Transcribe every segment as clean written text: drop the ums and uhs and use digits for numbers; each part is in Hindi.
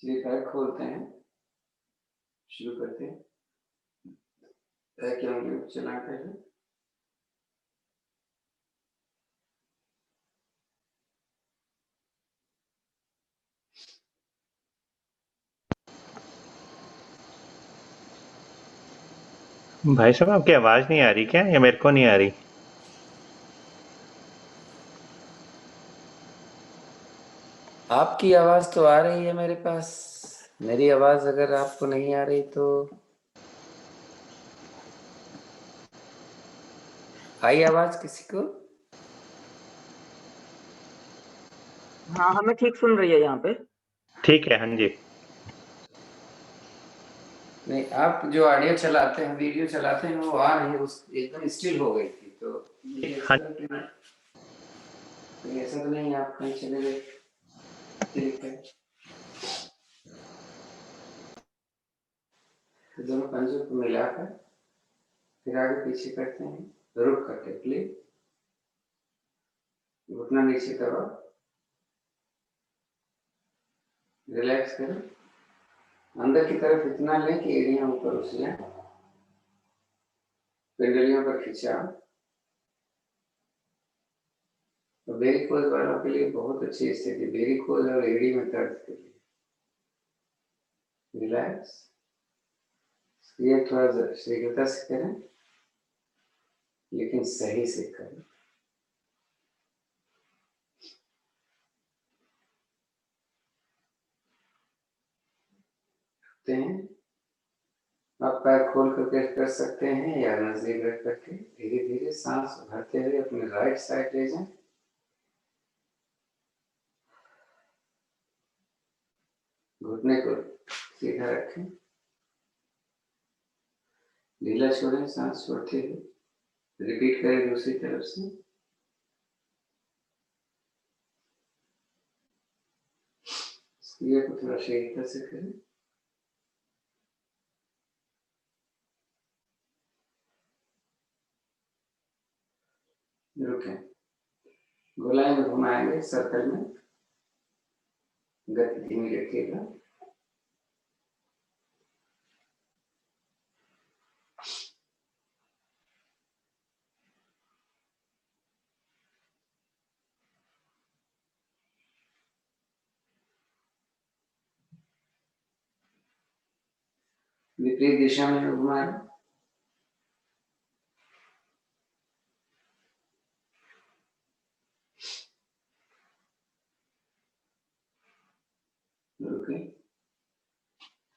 चलिए पैर खोलते हैं, शुरू करते हैं। पैर की उंगलियों को चला कर भाई साहब आपकी आवाज नहीं आ रही क्या, या मेरे को नहीं आ रही? आपकी आवाज तो आ रही है मेरे पास। मेरी आवाज अगर आपको नहीं आ रही तो आई आवाज किसी को? हाँ, हमें ठीक सुन रही है यहाँ पे। ठीक है, हाँ जी। नहीं, आप जो ऑडियो चलाते हैं, वीडियो चलाते हैं, वो आ रही है, उस एकदम स्टिल हो गई थी, तो मुझे हाँ। ऐसा लग रहा है कहीं ऐसा तो नहीं आप कहीं चले गए। ठीक है, तो दोनों पंजों को मिलाकर फिर आगे पीछे करते हैं, रुक करके प्लीज। घुटना नीचे दबाओ, रिलैक्स करें, अंदर की तरफ इतना लें कि एड़ियां ऊपर उछलें, पिंडलियों पर खिंचाव। तो वेरिकोज वालों के लिए बहुत अच्छी स्थिति, वेरिकोज और एड़ी में दर्द के लिए। रिलैक्स, ये थोड़ा शीघ्रता से करें, लेकिन सही से करें। आप पैर खोल करके कर सकते हैं या नजदीक रख करके धीरे धीरे सांस भरते हुए अपने राइट साइड ले जाएं। घुटने को सीधा रखें, ढीला छोड़ें, सांस छोड़ते हुए रिपीट करें दूसरी तरफ से। क्रिया को थोड़ा शीघ्रता से करें। रुकें, गोलाई में घुमाएंगे सर्कल में, गति धीमी रखिएगा। विपरीत दिशा में घुमाएं। रुकें,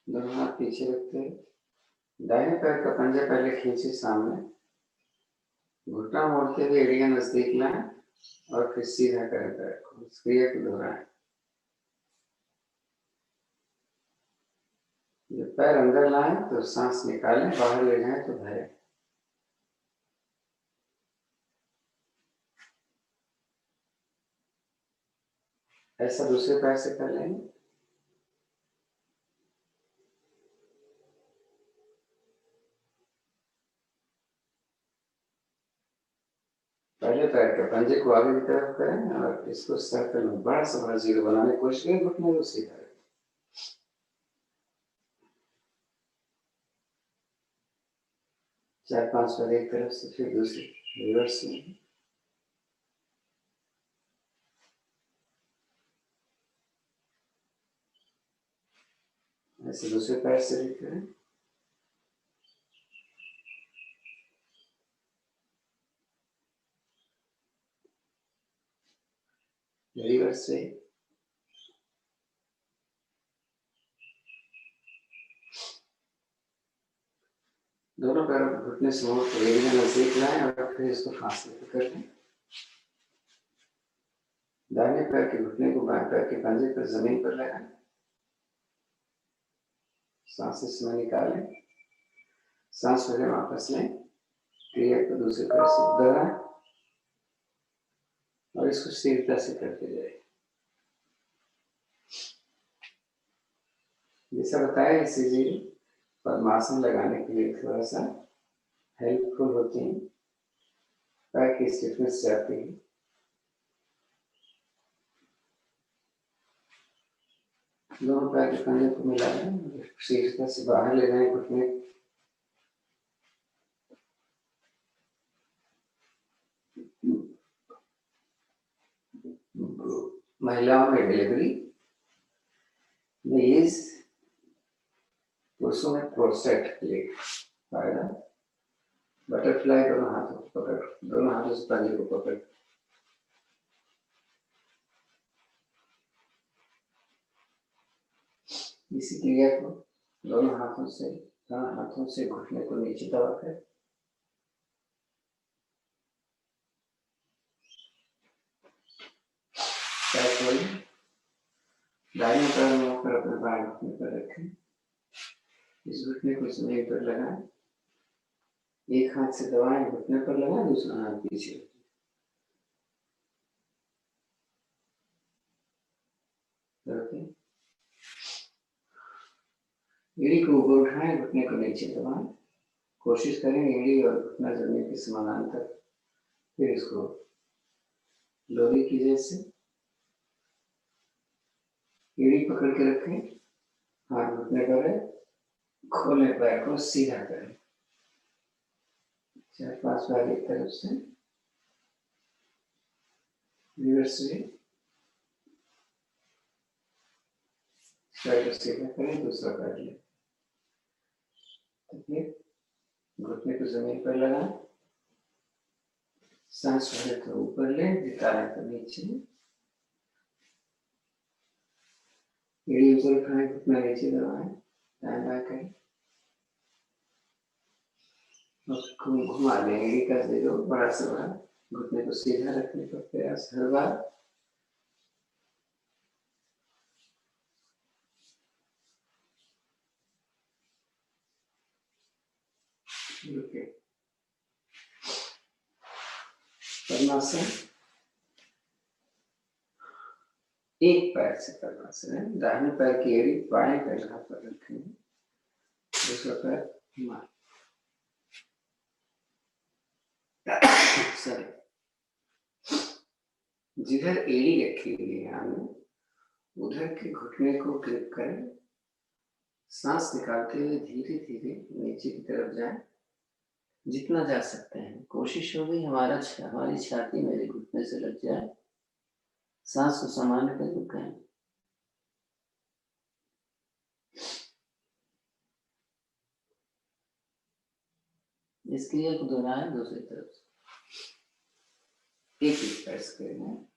दोनों हाथ पीछे रखते हैं, दाहिने पैर का पंजा पहले खींचे सामने, घुटना मोड़ते हुए एड़ियां नजदीक लाएं और फिर सीधा करें पैर को। इस क्रिया को दोहराएं। जब पैर अंदर लाएं तो सांस निकालें, बाहर ले जाएं तो भरें। ऐसा दूसरे पैर से कर लेंगे। पहले पैर के पंजे को आगे की तरफ करें और इसको सर्कल में बड़ा सा बड़ा जीरो बनाने की कोशिश करें, घुटने को सीधा रखें। 4-5 बार एक तरफ से, फिर दूसरी रिवर्स में। ऐसे दूसरे पैर से भी करें। रिवर्स से दोनों पैरों को घुटने से मोड़ कर एड़ियां नजदीक लाएं और फिर इसको फासले पे कर दें। दाहिने पैर के घुटने को बाएं पैर के पंजे पर जमीन पर लगाएं, सांस इसमें निकालें, सांस फिर वापस लें, क्रिया को दूसरे पैर से दोहराएं और इसको शीघ्रता से करते जाए। जैसा बताया, इसी जी पद्मासन लगाने के लिए थोड़ा सा हेल्पफुल होती है, पैर की स्टिफनेस जाती है। दोनों पैर के कंधे को मिला लें, शीर्षता से बाहर ले जाएं घुटने। महिलाओं में डिलीवरी, मेज, पुरुषों में प्रोस्टेट के लिए फायदा। बटरफ्लाई दोनों हाथों को पकड़, दोनों हाथों से पंजे को पकड़, इसी क्रिया को दोनों हाथों से घुटने को नीचे दबाकर दाहिने पैर में होकर अपने बाएं घुटने पर रखें। इस घुटने को जमीन पर लगाएं, एक हाथ से दबाएं, घुटने पर लगाएं, दूसरा हाथ पीछे। एड़ी को ऊपर उठाएं, घुटने को नीचे दबाएं। कोशिश करें एड़ी और घुटना जमीन के समानांतर। फिर इसको लोरी की जैसे एड़ी पकड़ के रखें, हाथ घुटने पर है, खोलें, पैर को सीधा करें, 4-5 बार एक तरफ से, रिवर्स से पैर को सीधा करें, दूसरा पैर लें। फिर घुटने को जमीन पर लगाएं, सांस भरे तो ऊपर लें, निकालें तो नीचे। एड़ी ऊपर उठाएं, घुटना नीचे दबाएं, दाएं बाएं करें और घुमा दें। एड़ी का जो बड़ा से बड़ा, घुटने को सीधा रखने का प्रयास हर बार। पद्मासन, एक पैर से पद्मासन है। दाहिने पैर की एड़ी बाएं पैर हाथ पर रखेंगे, दूसरा पैर हिमालय। जिधर एड़ी रखी हुई है हमें, उधर के घुटने को ग्रिप करें। सांस निकालते हुए धीरे धीरे नीचे की तरफ जाएं, जितना जा सकते हैं। कोशिश होगी हमारी छाती मेरे घुटने से लग जाए। सांस को सामान्य कर रुकें। इस क्रिया को दोहराएं दूसरी तरफ से, एक पैर से करेंगे।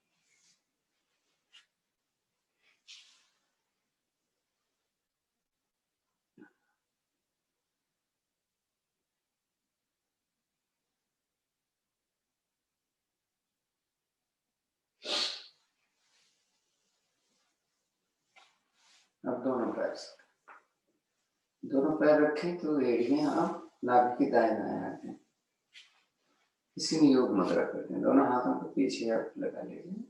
अब दोनों पैर रखें तो एड़ियां अब नाभि के दाएं दाएं आते हैं। इसी में योग मुद्रा करते हैं। दोनों हाथों को पीछे आप लगा लीजिए,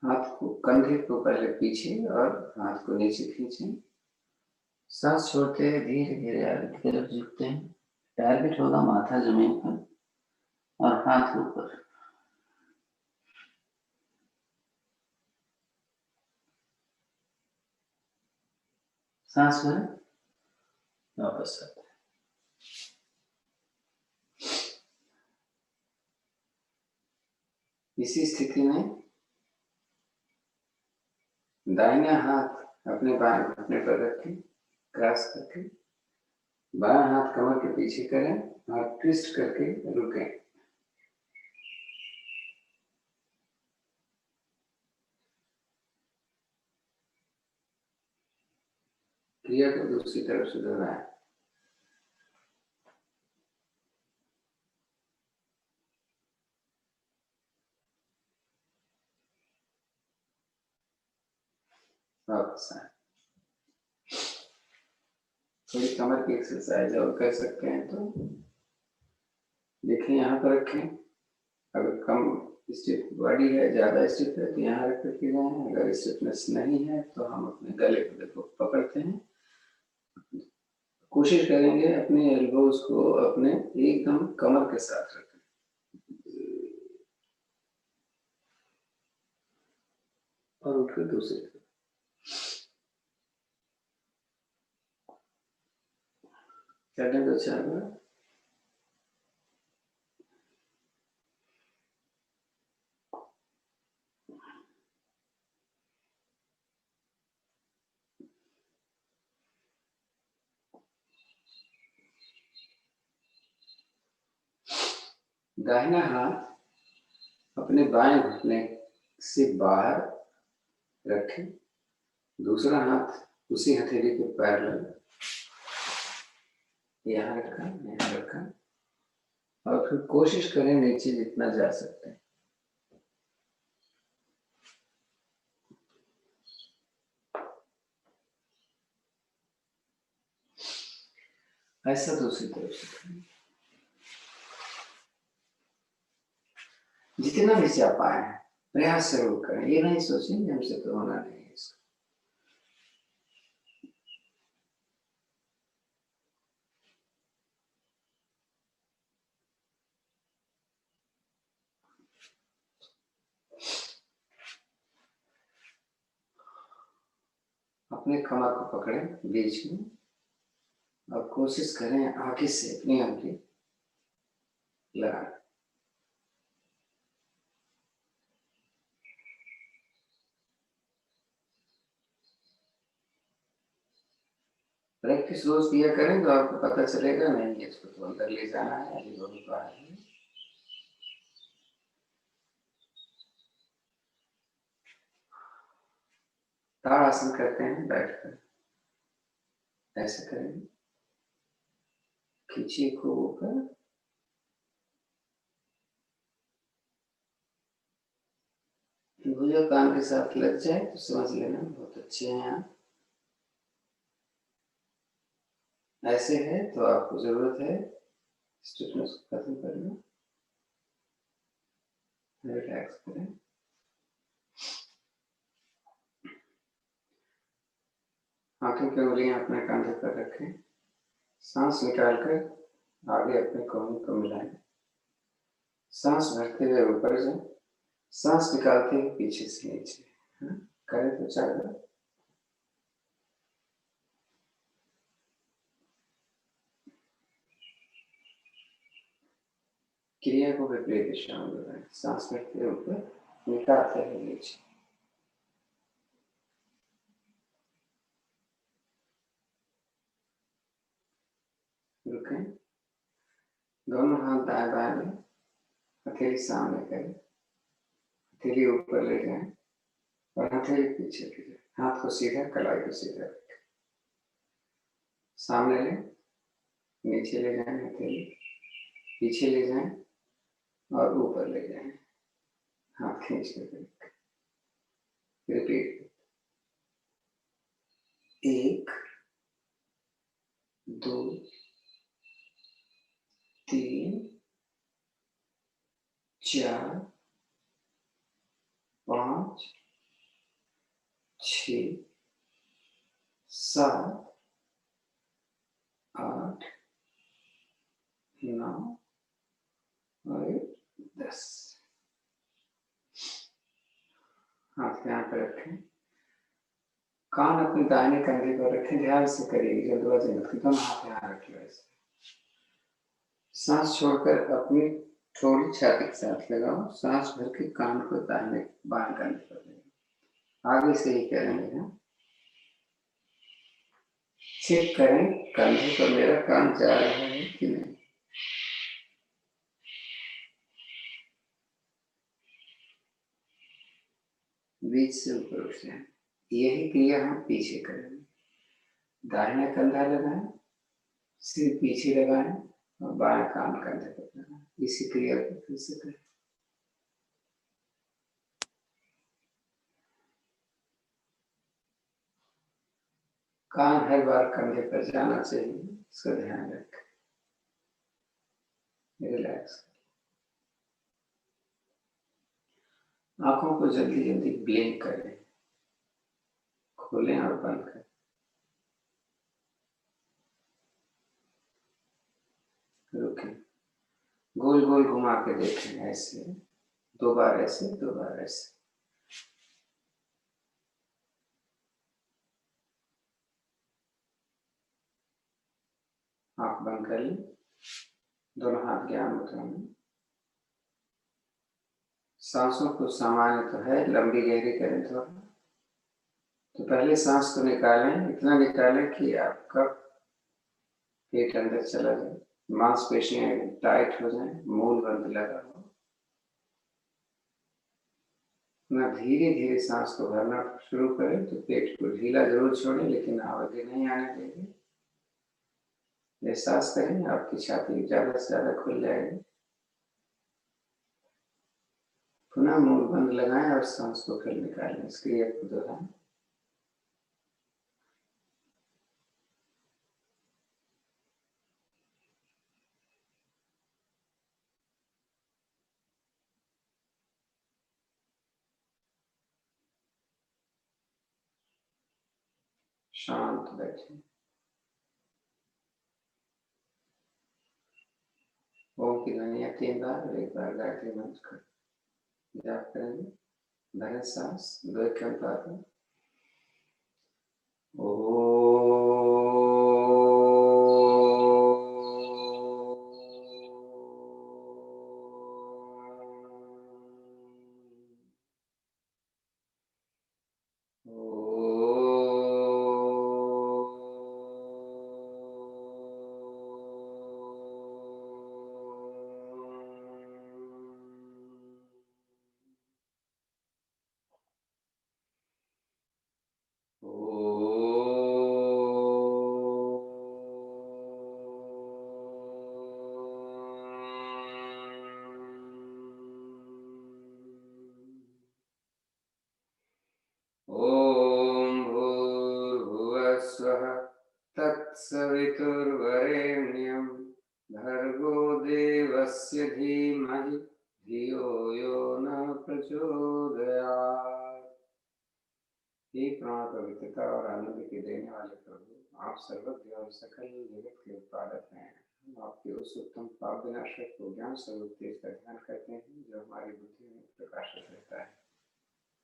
हाथ को कंधे को पहले पीछे और हाथ को नीचे खींचें। सांस छोड़ते हुए धीरे धीरे आगे की तरफ झुकते हैं। टारगेट होगा माथा जमीन पर और हाथ ऊपर। सांस भरें, वापस आते हैं। इसी स्थिति में दाहिना हाथ अपने बाएं घुटने पर रखें, क्रॉस करके। बाएं हाथ कमर के पीछे करें और ट्विस्ट करके रुकें। क्रिया को दूसरी तरफ से दोहराएं। वापस आए। थोड़ी कमर की एक्सरसाइज और कर सकते हैं तो देखिए, यहाँ पर रखें। अगर कम स्टिफ बॉडी है, ज्यादा स्टिफ है तो यहाँ रख करके जाए। अगर स्टिफनेस नहीं है तो हम अपने गले को देखो पकड़ते हैं। कोशिश करेंगे अपने एल्बोज को अपने एकदम कमर के साथ रखें और उठकर दूसरी तरफ। चलने दो 4 बार। दाहिना हाथ अपने बाएं घुटने से बाहर रखें, दूसरा हाथ उसी हथेली के पैरेलल यहाँ रखा और फिर कोशिश करें नीचे जितना जा सकते हैं। ऐसा दूसरी तरफ से करें, जितना भी जा पाए प्रयास जरूर करें। ये नहीं सोचें हमसे तो होना नहीं है इसका। अपने कमर को पकड़ें बीच में और कोशिश करें आगे से अपनी उंगली लगाएं। प्रैक्टिस रोज किया करें तो आपको पता चलेगा नहीं इसको तो अंदर ले जाना है, अभी बहुत बाहर है। ताड़ासन करते हैं बैठकर, ऐसे करेंगे, खींचिए को ऊपर, भुजा कान के साथ लग जाए तो समझ लेना बहुत अच्छे हैं आप। ऐसे है तो आपको जरूरत है स्टिफनेस को खत्म करना, रिलैक्स करें। आंखों की उंगलियां अपने कंधे पर रखें, सांस निकालकर आगे अपने कोहनी को मिलाएं, सांस भरते हुए ऊपर जाए, सांस निकालते हुए पीछे से नीचे। करें तो 4 बार। क्रिया को विपरीत दिशा में लगाएं, सांस भरते हुए ऊपर, निकालते हुए नीचे। रुकें, दोनों हाथ दाएं बाएं में, हथेली सामने करें, हथेली ऊपर ले जाएं और हथेली पीछे ले जाएं। हाथ को सीधा, कलाई को सीधा रखें, सामने लें, नीचे ले जाएं, हथेली पीछे ले जाएं और ऊपर ले जाएं, हाथ खींच कर रखें। रिपीट, 1 2 3 4 5 6 7 8 9 और 10। हाथ यहाँ पर रखें, कान अपने दाहिने कंधे पर रखें, ध्यान से करिए, जल्दबाजी मत करिए, दोनों हाथ यहाँ रखिए। ऐसे सांस छोड़कर अपनी थोड़ी छाती के साथ लगाओ, सांस भर के कान को दाहिने बाएं कंधे पर लगाओ। आगे से ही करेंगे ना, चेक करें कंधे पर मेरा कान जा रहा है कि नहीं। बीच से ऊपर उठ जाए। यही क्रिया हम पीछे करेंगे, दाहिना कंधा लगाएं, सिर पीछे लगाएं और बाएं कान कंधे पर लगाएं। इसी क्रिया को फिर से करें। कान हर बार कंधे पर जाना चाहिए, इसका ध्यान रखें। रिलैक्स, आंखों को जल्दी जल्दी ब्लिंक करें, खोलें और बंद करें। रुकें, गोल गोल घुमा के देखें, ऐसे 2 बार, ऐसे 2 बार, ऐसे। आंख बंद कर लें, दोनों हाथ ज्ञान मुद्रा में। सांसों को सामान्य तो है, लंबी गहरी करें थोड़ा। तो पहले सांस को निकालें, इतना निकालें कि आपका पेट अंदर चला जाए, मांसपेशियां टाइट हो जाएं, मूल बंद लगा हो। ना धीरे धीरे सांस को भरना शुरू करें, तो पेट को ढीला जरूर छोड़ें, लेकिन आवाज़ें नहीं आने देंगे। एहसास करें आपकी छाती ज्यादा से ज्यादा खुल जाएगी। पुनः मूल बंद लगाएं और सांस को फिर निकालें। इस क्रिया को दोहराएं। शांत बैठे। ओम की ध्वनिया 3 बार और 1 बार गायत्री मंत्र कर जाप करेंगे। धरे सांस 2 अनुपात में। तत्सवितुर्वरेण्यं भर्गो देवस्य धीमहि धियो यो न प्रचोदयात्। हे प्राण पवित्रता और आनंद के देने वाले प्रभु, आप सर्वज्ञ और सकल जगत के उत्पादक हैं। हम आपके उस उत्तम पाप विनाशक को ज्ञान स्वरूप तेज का ध्यान करते हैं, जो हमारी बुद्धि में प्रकाशित रहता है।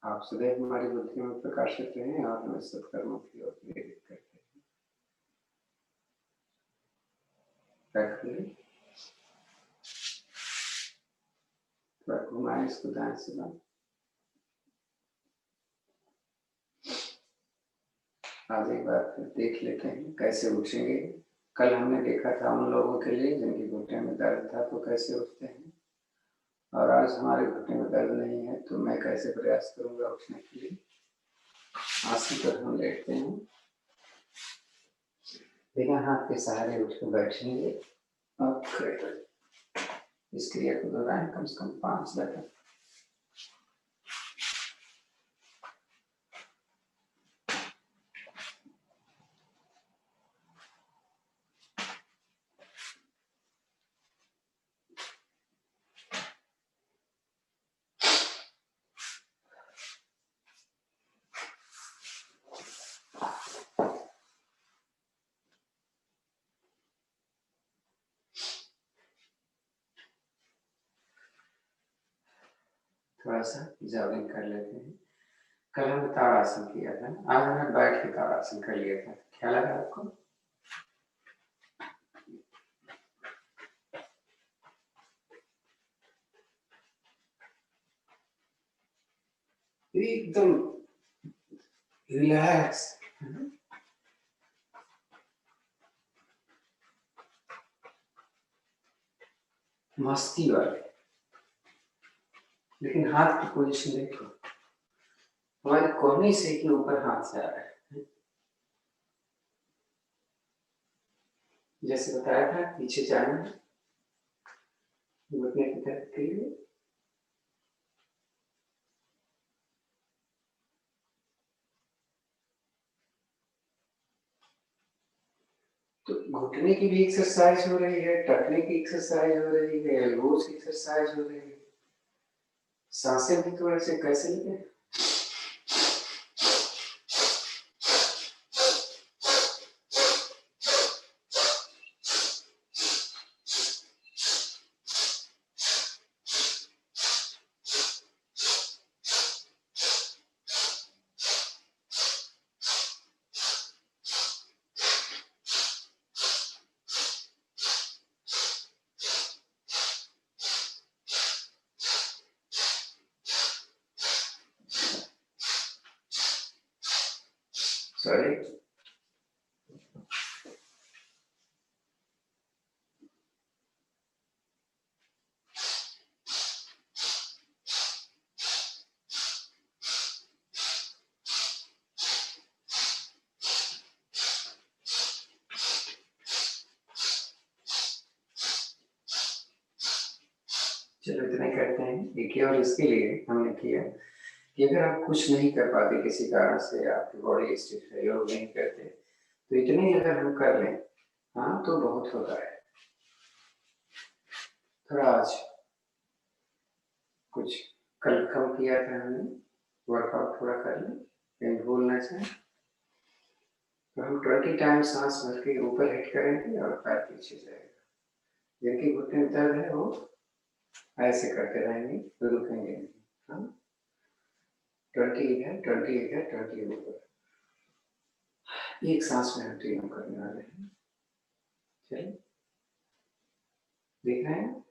आप सदैव हमारी बुद्धि में प्रकाशित रहें और हमें सत्कर्मों की ओर प्रेरित करते हैं। घुमाएं इसको दाएं से बाएं। आज एक बार फिर देख लेते हैं कैसे उठेंगे। कल हमने देखा था उन लोगों के लिए जिनके घुटने में दर्द था तो कैसे उठते हैं, और आज हमारे घुटने में दर्द नहीं है तो मैं कैसे प्रयास करूंगा उठने के लिए। आसन पर हम लेटते हैं, बिना हाथ के सहारे उठ कर बैठेंगे और खड़े हो। इस क्रिया को दोहराएं कम से कम 5 दफा। थोड़ा सा जॉगिंग कर लेते हैं। कल हमने ताड़ासन किया था, आज हमने बैठ के ताड़ासन कर लिया था। क्या लगा आपको? एकदम रिलैक्स, मस्ती वाले। लेकिन हाथ की पोजीशन देखो, हमारे कोहनी से के ऊपर हाथ जा रहा है। जैसे बताया था पीछे जाना घुटने की तरफ के लिए। तो घुटने की भी एक्सरसाइज हो रही है, टखने की एक्सरसाइज हो रही है, एल्बोज की एक्सरसाइज हो रही है। सांसें भी थोड़े से कैसे लेते हैं। सॉरी, चलो इतना ही करते हैं। देखिए, और इसके लिए हमने किया कि अगर आप कुछ नहीं कर पाते किसी कारण से, आपकी बॉडी स्टिफ है, योग नहीं करते, तो इतने ही अगर हम कर लें, हाँ, तो बहुत होता है। थोड़ा आज कुछ कल कम किया था हमने, वर्कआउट थोड़ा कर लें, कहीं भूलना चाहिए। तो हम 20 टाइम सांस भर के ऊपर हिट करेंगे और पैर पीछे जाएगा। जिनकी घुटने में दर्द है वो ऐसे करते रहेंगे, तो रुकेंगे नहीं। हाँ, 20 इधर, 20 इधर, 20 ऊपर, एक सांस में हम तीनों करने वाले हैं। चलिए, देख रहे हैं?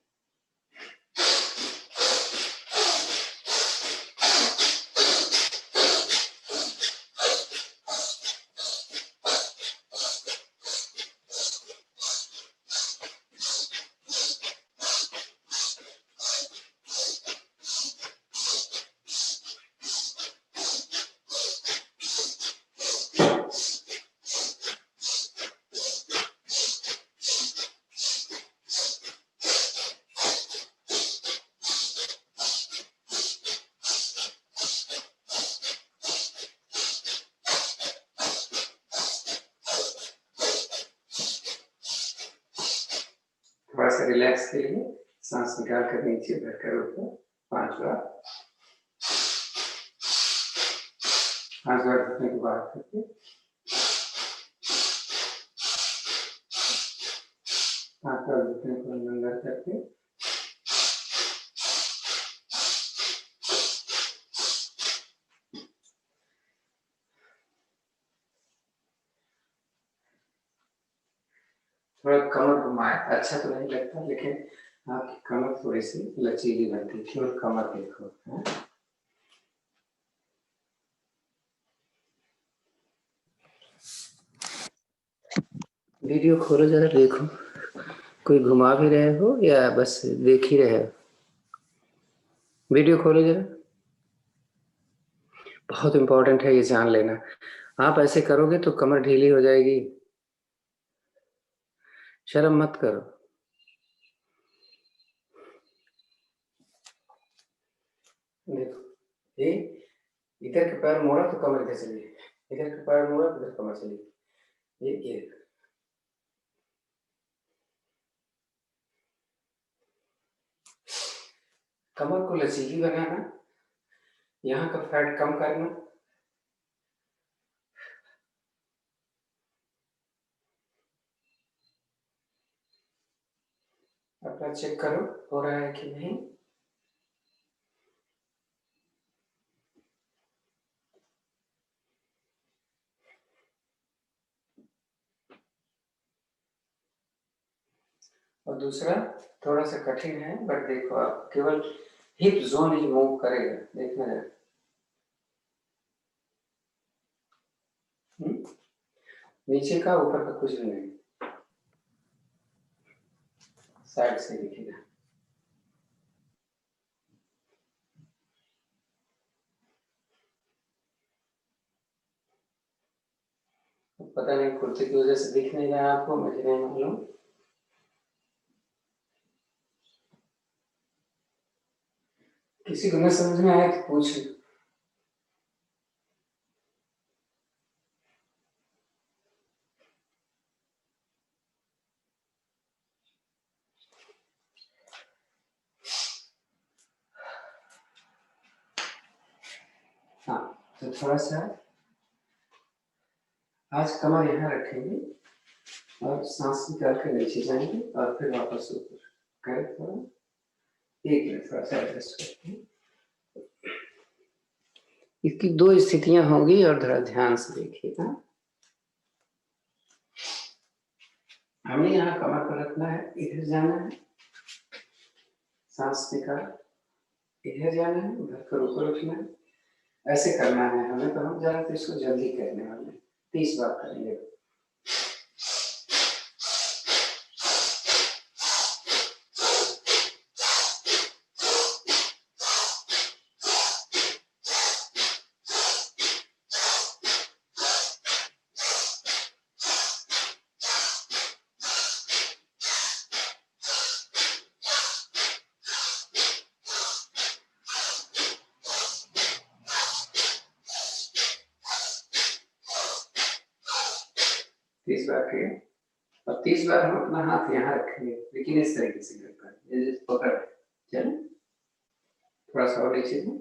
थोड़ा सा रिलैक्स के लिए सांस निकाल कर नीचे भरकर ऊपर 5 बार, 5 बार घुटने को बाहर करके, 5 बार घुटने को अंदर करके, थोड़ा कमर घुमाए। अच्छा तो नहीं लगता, लेकिन आपकी कमर थोड़ी सी लचीली बनती थी। और कमर देखो, है? वीडियो खोलो जरा, देखो कोई घुमा भी रहे हो या बस देख ही रहे हो। वीडियो खोलो जरा, बहुत इंपॉर्टेंट है ये जान लेना। आप ऐसे करोगे तो कमर ढीली हो जाएगी। शर्म मत करो। देखो, ये इधर के पैर मोड़ा तो कमर इधर चली, इधर के पैर मोड़ा तो इधर कमर चली। ये कमर को लचीली बनाना, यहाँ का फैट कम करना। अपना चेक करो हो रहा है कि नहीं। और दूसरा थोड़ा सा कठिन है, बट देखो आप केवल हिप जोन ही मूव करेगा, देखना जरा। नीचे का ऊपर का कुछ भी नहीं, साइड से दिखेगा। पता नहीं कुर्ते की वजह से दिख नहीं रहा आपको, मुझे नहीं मालूम। किसी को न समझ में आए तो पूछ। हाँ, तो थोड़ा सा आज कमर यहाँ रखेंगे और सांस निकाल कर नीचे जाएंगे और फिर वापस ऊपर करें। थोड़ा एक मिनट, थोड़ा सा एडजस्ट करते हैं। इसकी 2 स्थितियां होंगी और थोड़ा ध्यान से देखिएगा। हमें यहाँ कमर पर रखना है, इधर जाना है, सांस निकाल, इधर जाना है, उधर कर ऊपर उठना है, ऐसे करना है हमें। तो हम जरा तो इसको जल्दी करने वाले हैं। 30 बार करेंगे। तीस बार किए और 30 बार हम अपना हाथ यहाँ रखेंगे, लेकिन इस तरीके से ग्रिप करें, पकड़। चलो थोड़ा सा और नीचे से।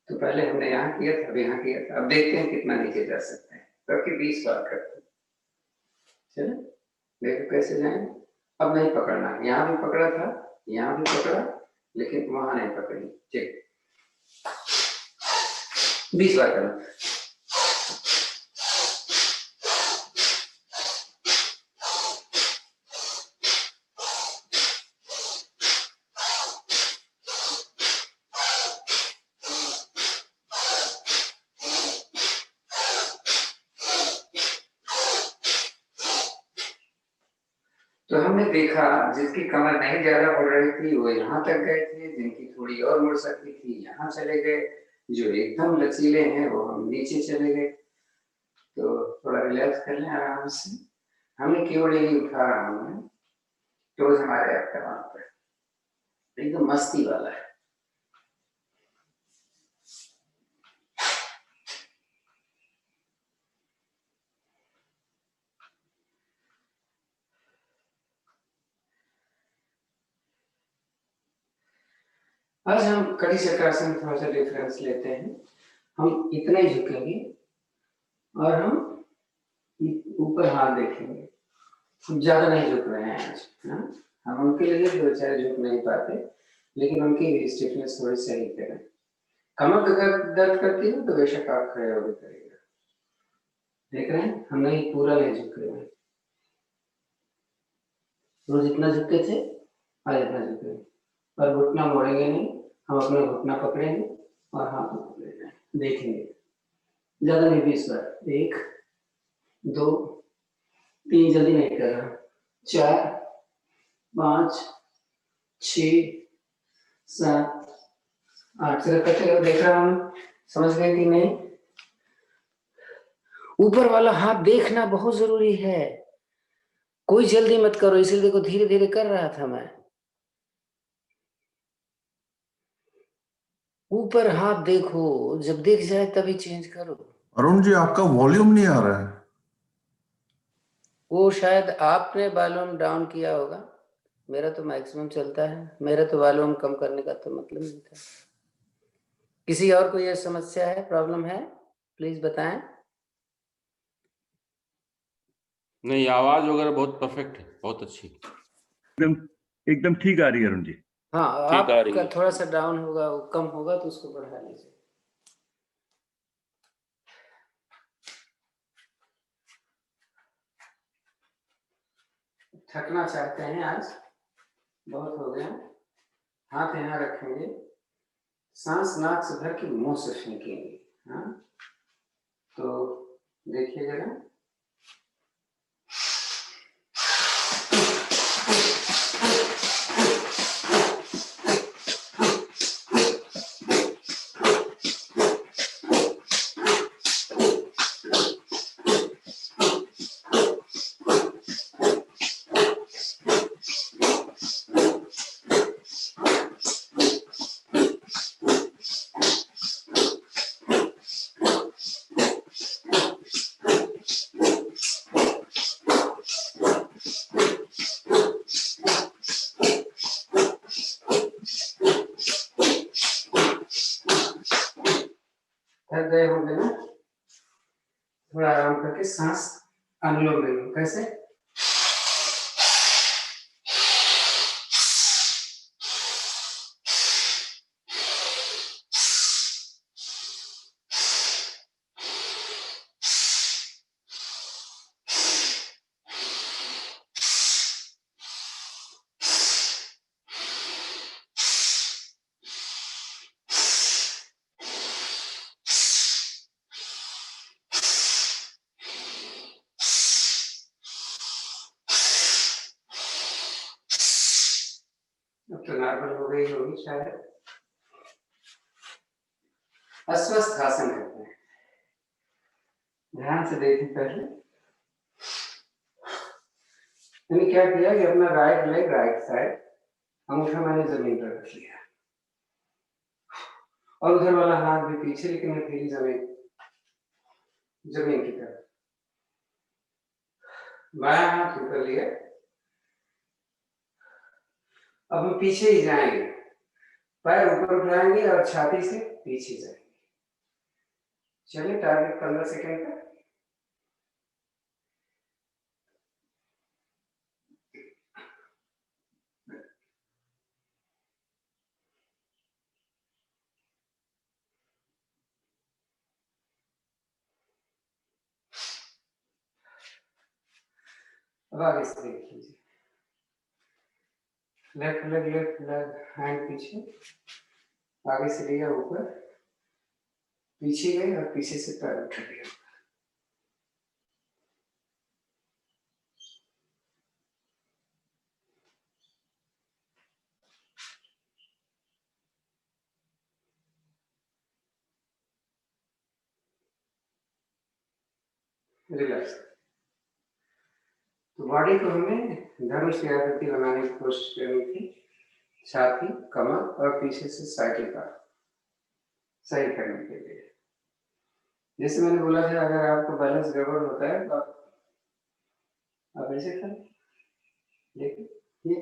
तो पहले हमने यहाँ किया था, अब यहाँ किया था, अब देखते हैं कितना नीचे जा सकते हैं। क्योंकि 20 बार करते हैं। चलो देखो कैसे जाएंगे। अब नहीं पकड़ना, यहाँ भी पकड़ा था, यहाँ भी पकड़ा, लेकिन वहां नहीं पकड़ी। ठीक, 20 बार करो। तो हमने देखा जिसकी कमर नहीं ज्यादा बढ़ रही थी वो यहाँ तक गए थे, जिनकी थोड़ी और मुड़ सकती थी यहाँ चले गए, जो एकदम लचीले हैं वो हम नीचे चले गए। तो थोड़ा रिलैक्स कर लें आराम से। हमने केवल यही उठा रहा हूँ, टोज हमारे आपके वहां पर एकदम मस्ती वाला है। आज हम कड़ी चक्रासन थोड़ा सा डिफरेंस लेते हैं। हम इतना ही झुकेंगे और हम ऊपर हाथ देखेंगे, हम ज्यादा नहीं झुक रहे हैं आज। हम उनके लिए जो बेचारे झुक नहीं पाते, लेकिन उनकी स्टिफनेस थोड़ी सही करें। कमर दर्द करती है तो बेशक आप खड़े होकर करिएगा। देख रहे हैं हम नहीं, पूरा नहीं झुक रहे हैं। रोज इतना झुकते थे, आज इतना झुकेंगे, पर घुटना मोड़ेंगे नहीं। हम अपना घुटना पकड़ेंगे और हाथ पकड़ेंगे, देखेंगे। ज्यादा नहीं, 20 बार। 1 2 3, जल्दी नहीं कर रहा, 4 5 6 7 8। सिर्फ करते देख रहा हूं, समझ गए कि नहीं? ऊपर वाला हाथ देखना बहुत जरूरी है। कोई जल्दी मत करो, इसलिए देखो धीरे धीरे कर रहा था मैं। ऊपर हाथ देखो, जब दिख जाए तभी चेंज करो। अरुण जी आपका वॉल्यूम नहीं आ रहा है। वो शायद आपने वॉल्यूम डाउन किया होगा, मेरा तो मैक्सिमम चलता है। मेरा तो वॉल्यूम कम करने का तो मतलब नहीं था। किसी और को यह समस्या है, प्रॉब्लम है, प्लीज बताएं। नहीं, आवाज वगैरह बहुत परफेक्ट है, बहुत अच्छी। एकदम एकदम ठीक आ रही है अरुण जी। हाँ, ठीक आ रही आपका है। थोड़ा सा डाउन होगा, वो कम होगा तो उसको बढ़ा लीजिए। थकना चाहते हैं आज, बहुत हो गया। हाथ यहाँ रखेंगे, सांस नाक से भर के मुंह से फेंकेंगे। हाँ, तो देखिए जरा। थक गए होंगे ना? करके सांस अनुलोम विलोम कैसे? अब तो नॉर्मल हो गई होगी शायद। अस्वस्थ आसन करते हैं, ध्यान से देखें पहले। मैंने क्या किया कि अपना राइट लेग राइट साइड, अंगूठा मैंने जमीन पर रख लिया और उधर वाला हाथ भी पीछे, लेकिन हथेली जमीन जमीन की तरफ। बायां हाथ ऊपर लिया। अब हम पीछे ही जाएंगे, पैर ऊपर उठाएंगे और छाती से पीछे जाएंगे। चलिए, टारगेट 15 सेकेंड का। अब आगे से देख लीजिए, लेफ्ट लेग हैंड पीछे, आगे से लिया ऊपर, पीछे गए और पीछे से पैर उठा लिया। रिलैक्स। तो बॉडी को हमें धनुष की आकृति बनाने की कोशिश करनी थी। छाती, कमर और पीछे से साइकिल का सही करने के लिए। जैसे मैंने बोला था, अगर आपको बैलेंस गड़बड़ होता है तो आप ऐसे करें। देखिए, ये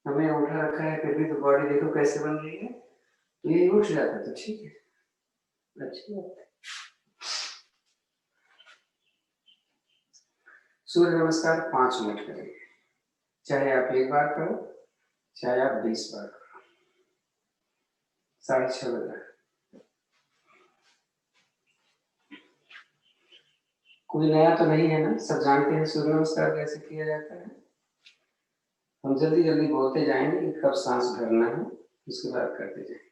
हमने उठा रखा है, फिर भी तो बॉडी देखो कैसे बन रही है। ये उठ जाता तो ठीक है, अच्छी बात है। सूर्य नमस्कार 5 मिनट करेंगे, चाहे आप 1 बार करो, चाहे आप 20 बार करो। 6:30 बजे। कोई नया तो नहीं है ना, सब जानते हैं सूर्य नमस्कार कैसे किया जाता है। हम जल्दी जल्दी बोलते जाएंगे कि कब सांस भरना है, उसके बाद करते जाएंगे।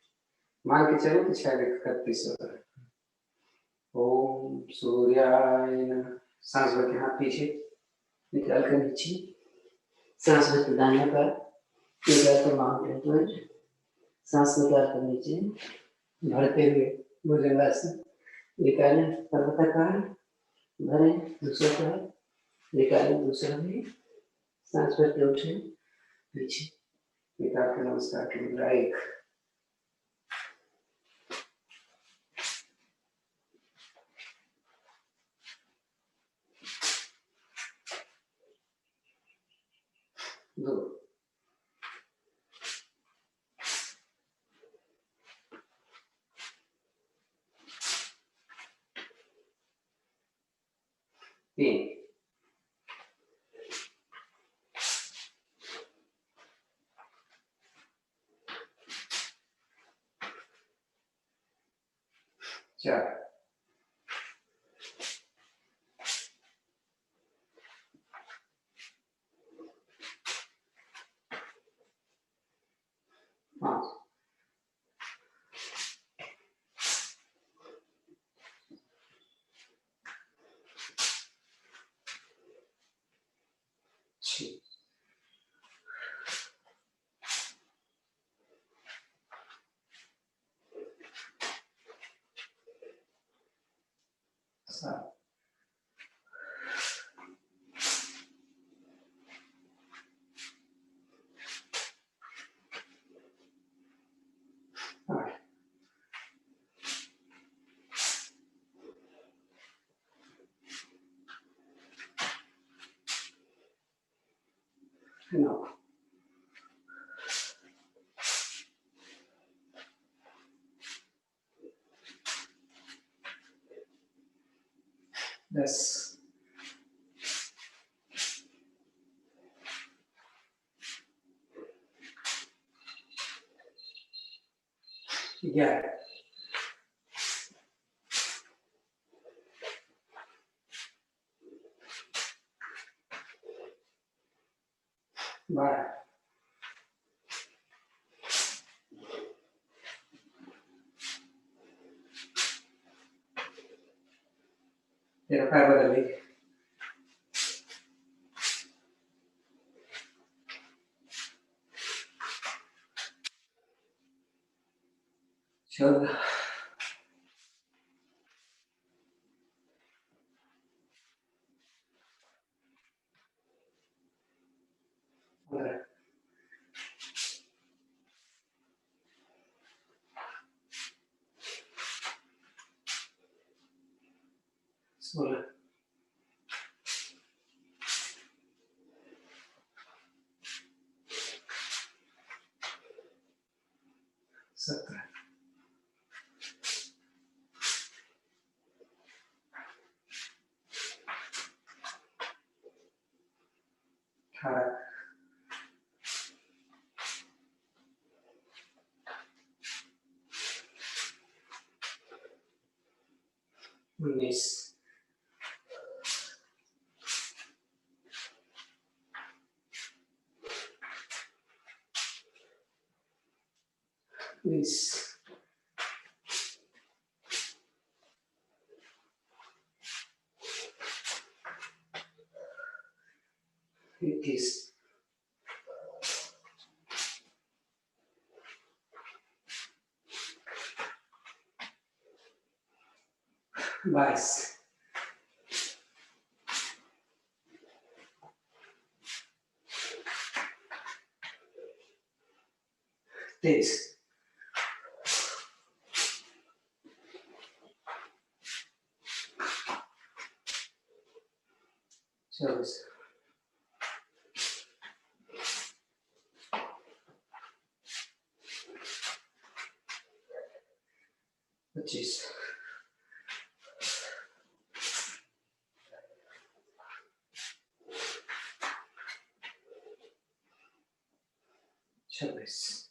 मान के चलो कि शायद 31 होता है। ओम सूर्याय नमः। सांस भर के हाथ पीछे निकाल कर नीचे, सांस भर के दाहिने पैर निकाल कर माउंटेन पोज, सांस निकाल कर नीचे भरते हुए भुजंगासन, निकालें पर्वताकार, भरें दूसरा पैर, निकालें दूसरा भी, सांस भर के उठे पीछे निकाल कर नमस्कार की मुद्रा 1। दो, 3, 4, 5, 6, 7, 8, 9, 10। 10 11 12 तेरा पैर बदल ले 14 15 16 17 18 19 20 21 22 23 24 25 26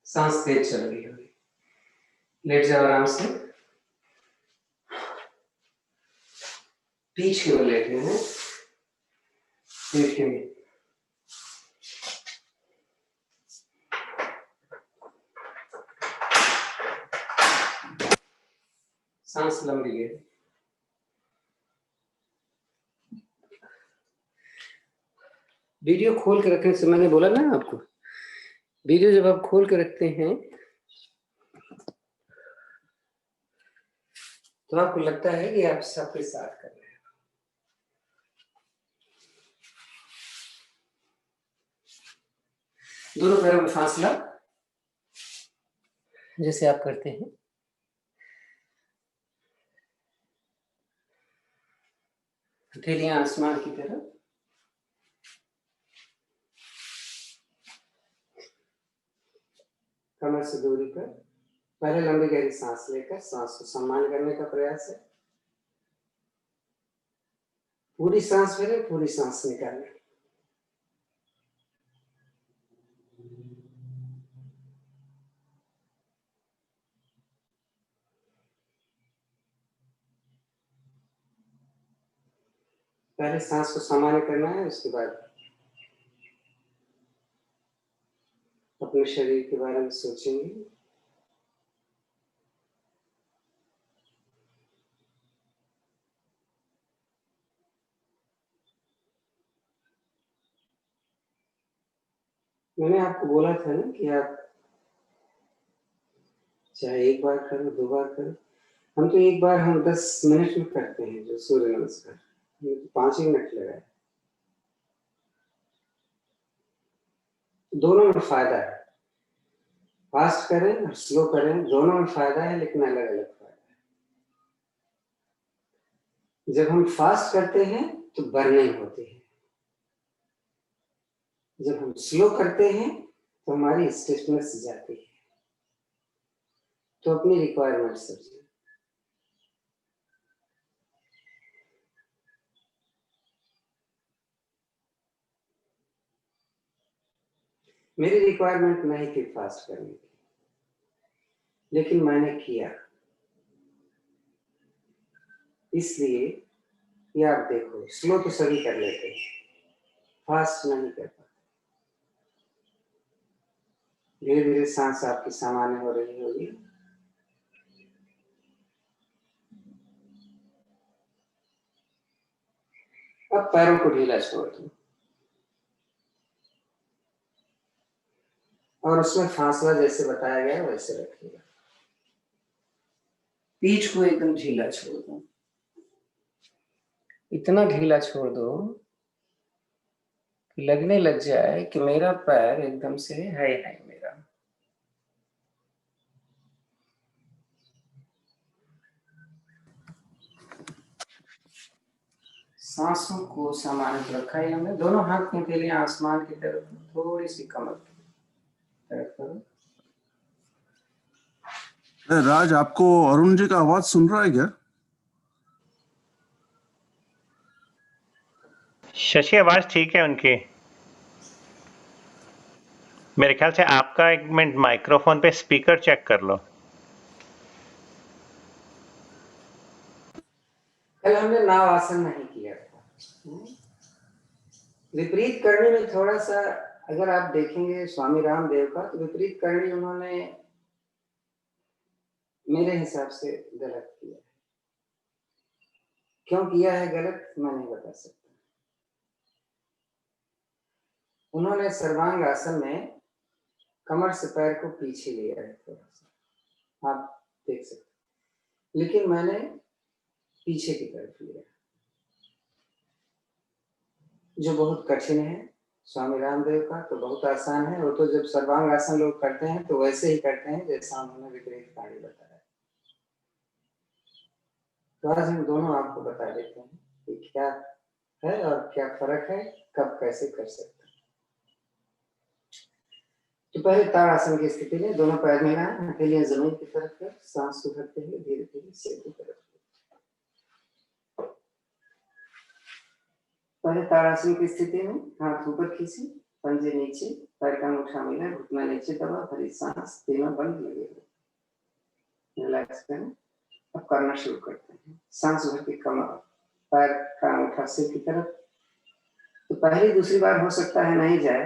सांस तेज चल रही होगी लेट जाओ आराम से पीठ के बल लेटे हैं पीठ के लिए सांस लंबी ले वीडियो खोल के रखने से मैंने बोला ना आपको वीडियो जब आप खोल के रखते हैं तो आपको लगता है कि आप सबके साथ कर रहे हैं दोनों पैरों में फासला जैसे आप करते हैं हथेलियां आसमान की तरफ कमर से दूरी पर पहले लंबी गहरी सांस लेकर सांस को सम्मान करने का प्रयास है पूरी सांस भरे पूरी सांस निकालें पहले सांस को सामान्य करना है उसके बाद अपने शरीर के बारे में सोचेंगे मैंने आपको बोला था ना कि आप चाहे एक बार करो 2 बार करो हम तो एक बार हम 10 मिनट में करते हैं जो सूर्य नमस्कार ये तो 5 ही मिनट लगाए दोनों में फायदा है फास्ट करें और स्लो करें दोनों में फायदा है लेकिन अलग अलग फायदा है जब हम फास्ट करते हैं तो बर्निंग होती है जब हम स्लो करते हैं तो हमारी स्टिफनेस जाती है तो अपनी रिक्वायरमेंट समझिए। मेरी रिक्वायरमेंट नहीं थी फास्ट करने की, लेकिन मैंने किया, इसलिए ये आप देखो, स्लो तो सभी कर लेते हैं, फास्ट नहीं कर पाते। धीरे धीरे सांस आपकी सामान्य हो रही होगी। अब पैरों को ढीला छोड़ दो और उसमें फासला जैसे बताया गया वैसे रखिएगा। पीठ को एकदम ढीला छोड़ दो, इतना ढीला छोड़ दो कि लगने लग जाए कि मेरा पैर एकदम से है मेरा। सांसों को सामान्य रखा है हमने। दोनों हाथ में के लिए आसमान की तरफ, थोड़ी सी कमर की तरफ करो। राज, आपको अरुण जी का आवाज सुन रहा है क्या? शशि आवाज ठीक है उनकी। मेरे ख्याल से आपका एक मिनट माइक्रोफोन पे स्पीकर चेक कर लो। कल हमने नाव आसन नहीं किया था। विपरीत करनी में थोड़ा सा, अगर आप देखेंगे स्वामी रामदेव का, तो विपरीत करनी उन्होंने मेरे हिसाब से गलत किया है। क्यों किया है गलत, मैं नहीं बता सकता। उन्होंने सर्वांग आसन में कमर से पैर को पीछे लिया है थोड़ा सा, आप देख सकते, लेकिन मैंने पीछे की तरफ लिया, जो बहुत कठिन है। स्वामी रामदेव का तो बहुत आसान है, वो तो जब सर्वांग आसन लोग करते हैं तो वैसे ही करते हैं जैसा उन्होंने विपरीत कार्य बताया। तो आज हम दोनों आपको बता देते हैं कि क्या है और क्या फर्क है, कब कैसे कर सकते हैं। तो पहले ताड़ासन की स्थिति में दोनों पैर मिलाएं, हथेलियां जमीन की तरफ कर, सांस को भरते हुए धीरे धीरे सिर की तरफ। पहले ताड़ासन की स्थिति में हाथ ऊपर खींचे, पंजे नीचे, पैर का अंगूठा मिला, घुटना नीचे दबा, भरी सांस, तीनों बंद लगे हुए, रिलैक्स करें। अब करना शुरू करते हैं। सांस भर के कमर, पैर का अंगूठा सिर की तरफ। तो पहली दूसरी बार हो सकता है नहीं जाए,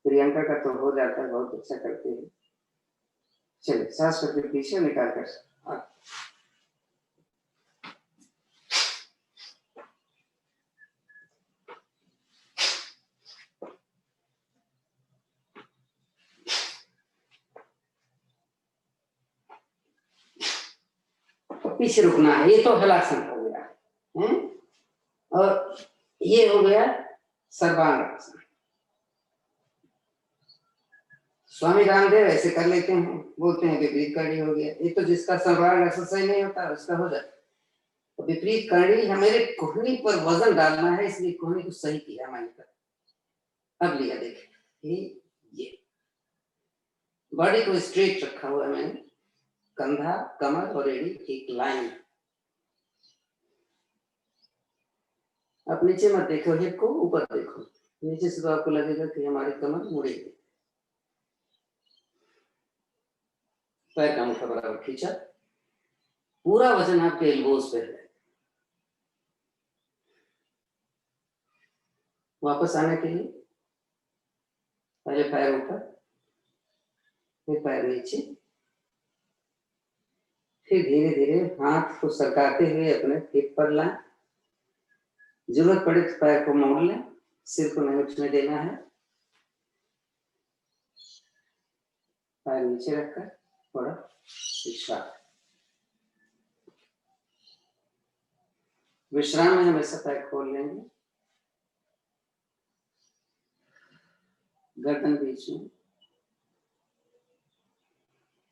प्रियंका का तो हो जाता है, बहुत अच्छा करती है। चलिए, सांस भर के पीछे निकाल कर पीछे रुकना है। ये तो हलासन हो गया है, और ये हो गया सर्वांग आसन। स्वामी रामदेव ऐसे कर लेते हैं, बोलते हैं विपरीत करनी हो गया। ये तो जिसका सर्वांग आसन सही नहीं होता उसका हो जाता। तो विपरीत करनी है, मेरे कोहनी पर वजन डालना है, इसलिए कोहनी को सही किया मैंने। अब लिया, देखिए ये बॉडी को स्ट्रेट रखा हुआ है मैंने, कंधा, कमर और एड़ी एक लाइन। आप नीचे मत देखो, हिप को ऊपर देखो। नीचे से तो आपको लगेगा कि हमारी कमर मुड़ेगी। पैर का अंगूठा बराबर खींचा, पूरा वजन आपके एल्बोज पे है। वापस आने के लिए पहले पैर ऊपर, फिर पैर नीचे, फिर धीरे धीरे हाथ को सरकाते हुए अपने हिप पर लाएं। जरूरत पड़े तो पैर को मोड़ लें, सिर को नहीं उठने देना है। पैर नीचे रखकर थोड़ा विश्राम में हमेशा पैर खोल लेंगे, गर्दन बीच में।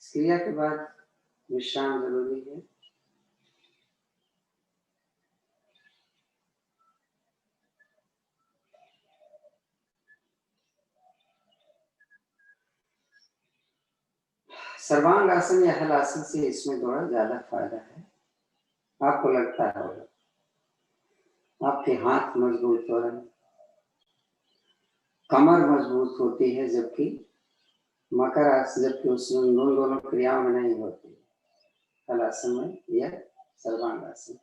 इस क्रिया के बाद विश्राम जरूरी है। सर्वांग आसन या हल आसन से इसमें थोड़ा ज्यादा फायदा है, आपको लगता होगा। आपके हाथ मजबूत हो रहे हैं, कमर मजबूत होती है, जबकि मकर आसन जबकि उसमें उन दोनों क्रियाओं में नहीं होती, हल आसन में या सर्वांग आसन।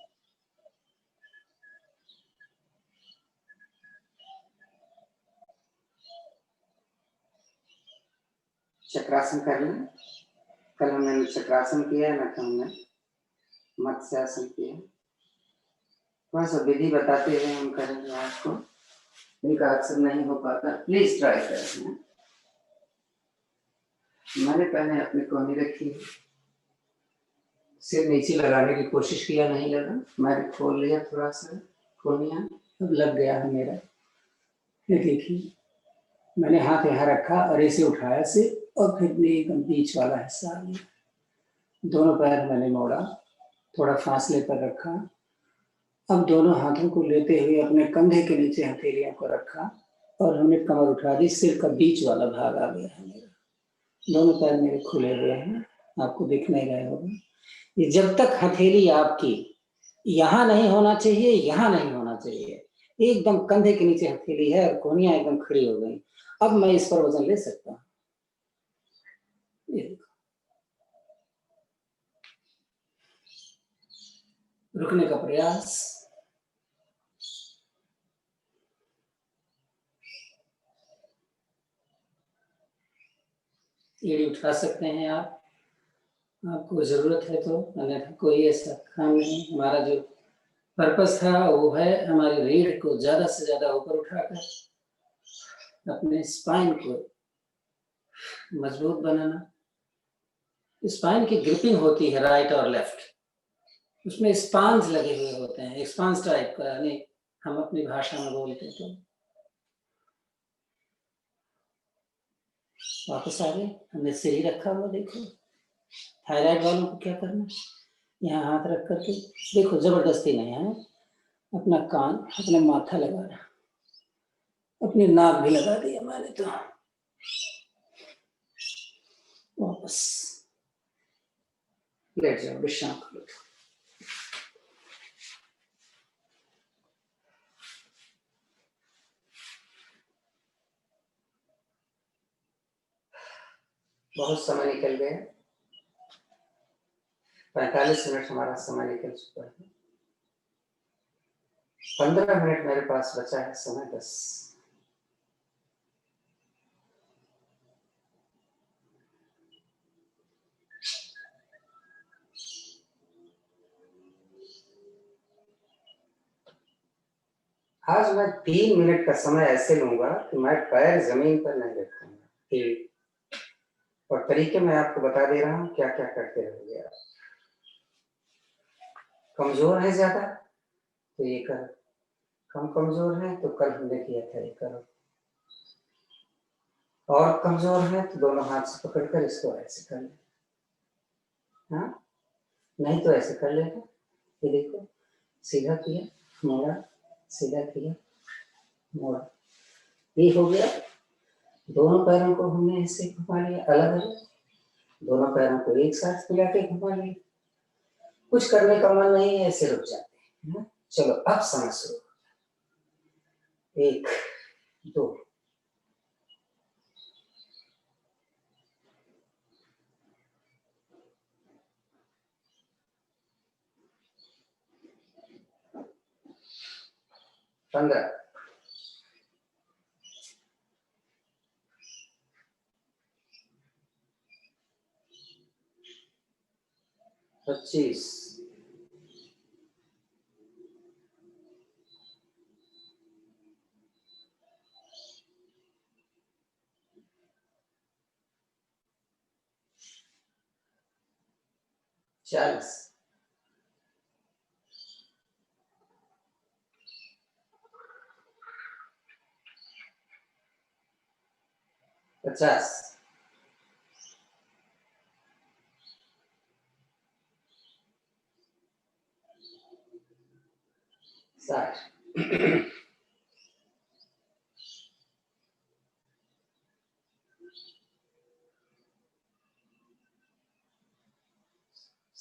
चक्रासन कर लें। कल हमने चक्रासन किया है ना, कल हमने मत्स्यासन किया। थोड़ा सा विधि बताते हुए हम करेंगे आपको, इनका अक्सर नहीं हो पाता, प्लीज ट्राई करें। मैंने पहले अपनी कोहनी रखी, सिर नीचे लगाने की कोशिश किया, नहीं लगा, मैंने खोल लिया थोड़ा सा कोहनिया, अब लग गया है मेरा। ये देखिए, मैंने हाथ यहाँ रखा और इसे उठाया से, और फिर एकदम बीच वाला हिस्सा आ गया। दोनों पैर मैंने मोड़ा, थोड़ा फासले पर रखा। अब दोनों हाथों को लेते हुए अपने कंधे के नीचे हथेलियों को रखा और हमने कमर उठा दी, सिर का बीच वाला भाग आ गया है मेरा। दोनों पैर मेरे खुले हुए हैं, आपको दिख नहीं रहे होगा। ये जब तक हथेली आपकी यहाँ नहीं होना चाहिए, यहाँ नहीं होना चाहिए, एकदम कंधे के नीचे हथेली है और कोहनियां एकदम खड़ी हो गई। अब मैं इस पर वजन ले सकता हूँ। रुकने का प्रयास, एड़ी उठा सकते हैं आप, आपको जरूरत है तो, अन्यथा कोई ऐसा काम नहीं। हमारा जो पर्पस था वो है हमारी रीढ़ को ज्यादा से ज्यादा ऊपर उठाकर अपने स्पाइन को मजबूत बनाना। स्पाइन की ग्रिपिंग होती है राइट और लेफ्ट, उसमें स्पांज लगे हुए होते हैं, स्पांज टाइप का, यानी हम अपनी भाषा में बोलते तो। वापस आ गए, हमने सिर ही रखा हुआ, देखो थायराइड वालों को क्या करना, यहाँ हाथ रख करके देखो, जबरदस्ती नहीं है, अपना कान अपना माथा लगाना, अपनी नाक भी लगा दी हमारे तो। वापस लेट जाओ, विश्राम करो। बहुत समय निकल गया, 45 मिनट हमारा समय निकल चुका है। 15 मिनट मेरे पास बचा है समय, बस। आज मैं 3 मिनट का समय ऐसे लूंगा कि मैं पैर जमीन पर नहीं रखूंगा, और तरीके मैं आपको बता दे रहा हूं, क्या क्या करते रहोगे आप। कमजोर है ज्यादा तो ये करो, कम कमजोर है तो कल हमने किया था ये करो, और कमजोर है तो दोनों हाथ से पकड़कर इसको ऐसे कर ले, हाँ, नहीं तो ऐसे कर लेगा। ये देखो, सीधा किया मोड़ा, सीधा किया मोड़ा, ये हो गया। दोनों पैरों को हमने ऐसे घुमा लिया, अलग अलग, दोनों पैरों को एक साथ मिला के घुमा लिया। कुछ करने का मन नहीं है, ऐसे रुक जाते हैं। चलो अब समय शुरू, 1 2 15 25 40 50 60 70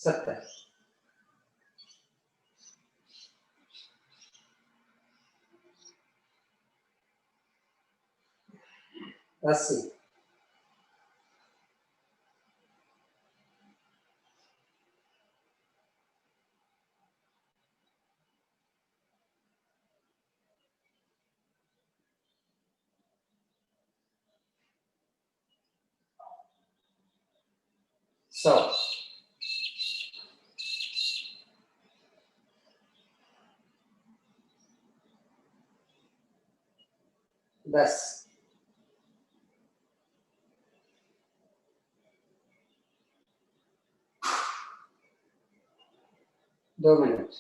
70, 80, 100, 10, 2 मिनट,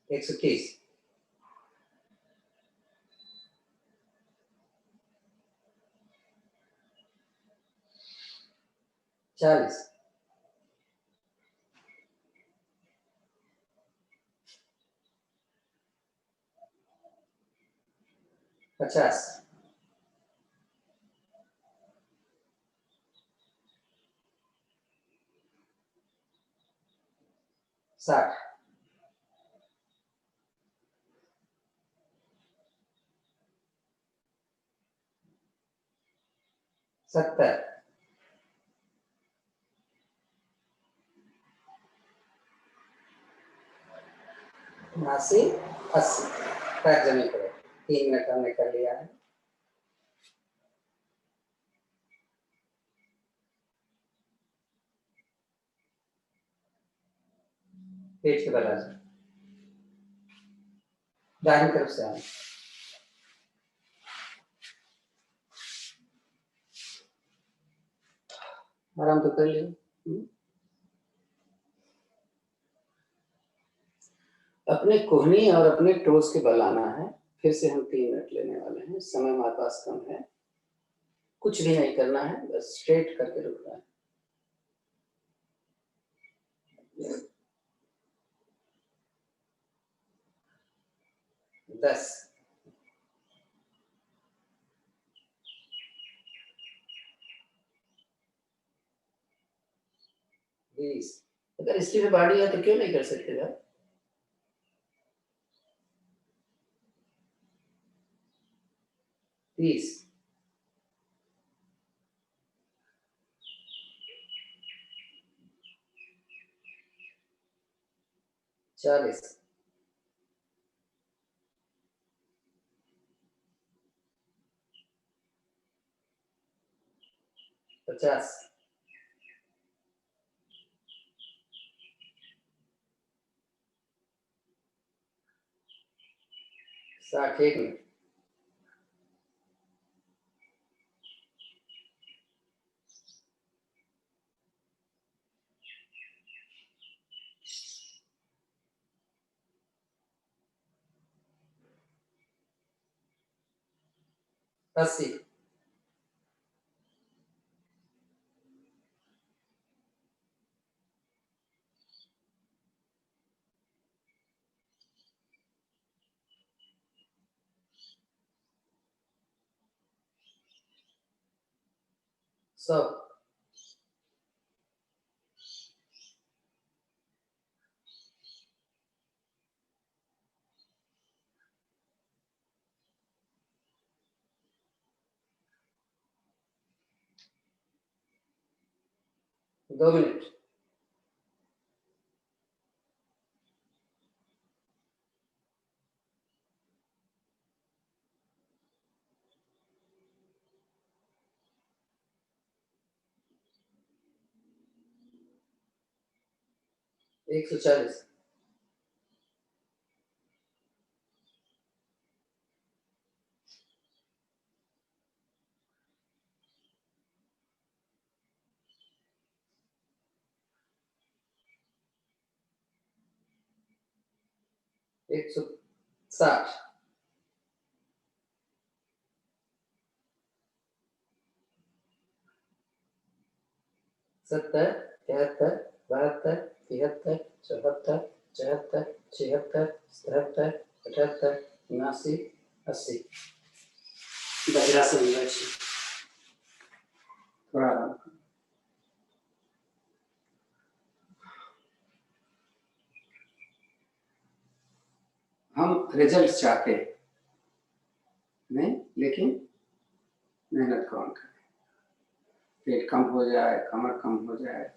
130, 40, 50, 60, 70, 80, 80, पैर जमीन पर। 3 मिनट हमने कर लिया है। पेट के बल आ जाए, दाहिनी तरफ से आए, आराम तो कर लिया। अपने कोहनी और अपने टोस के बल आना है। फिर से हम 3 मिनट लेने वाले हैं। समय हमारे पास कम है, कुछ भी नहीं करना है, बस स्ट्रेट करके रुकना है। दस, 20। अगर स्टीफ बॉडी है तो क्यों नहीं कर सकते भाई? 30, 40, 50, 60, 1 मिनट, 80, 100, 2 मिनट, 140, 160, 70, 73, 72, 73, 74, 74, 76, 77, 78, 79, 80। वज्रासन बैठिए। थोड़ा आराम करो। हम रिजल्ट चाहते नहीं, लेकिन मेहनत कौन करे। पेट कम हो जाए, कमर कम हो जाए,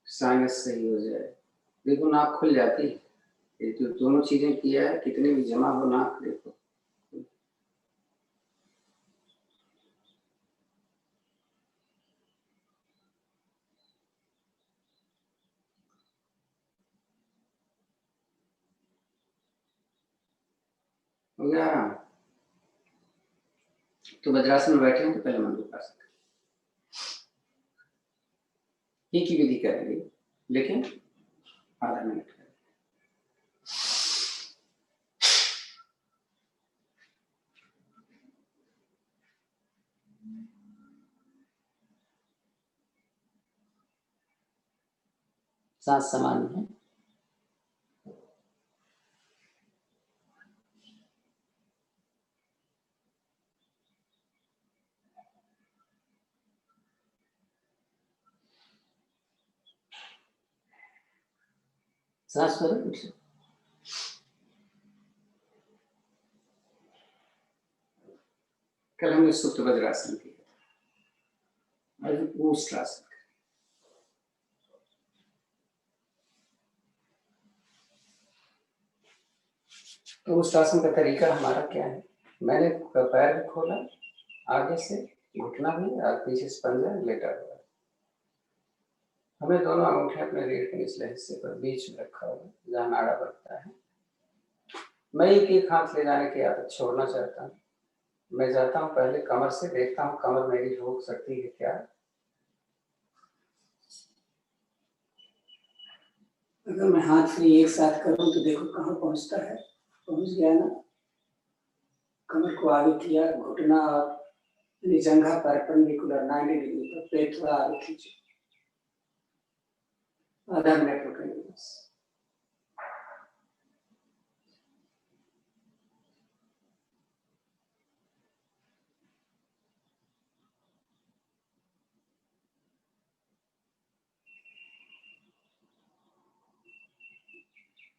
साइनस सही हो जाए, देखो नाक खुल जाती है। ये जो दोनों चीजें किया है, कितनी भी जमा हो नाक, देखो हो गया आराम। तो वज्रासन में बैठे हैं तो पहले मंडूकासन एक ही विधि करेंगे, लेकिन आधा मिनट करेंगे। सांस सामान्य है। सांस करो उठो। कल हमने सुप्त वज्रासन किया, आज ऊष्ट्रासन। तो ऊष्ट्रासन का तरीका हमारा क्या है? मैंने पैर भी खोला, आगे से घुटना भी और पीछे से पंजा लेटा हुआ। हमें दोनों अंगूठे अपने रीढ़ के निचले हिस्से पर बीच में रखा हुआ, जहाँ नाड़ा बढ़ता है। मैं एक हाथ ले जाने की आदत छोड़ना चाहता हूँ। मैं जाता हूँ पहले कमर से, देखता हूँ कमर मेरी रोक सकती है क्या। अगर मैं हाथ फ्री एक साथ करूं तो देखो कहाँ पहुंचता है। पहुंच गया ना। कमर को आगे किया, घुटना और जंघा परपेंडिकुलर 90 डिग्री पर, पेट थोड़ा आगे खींचो। आधा मिनट रुकेंगे बस।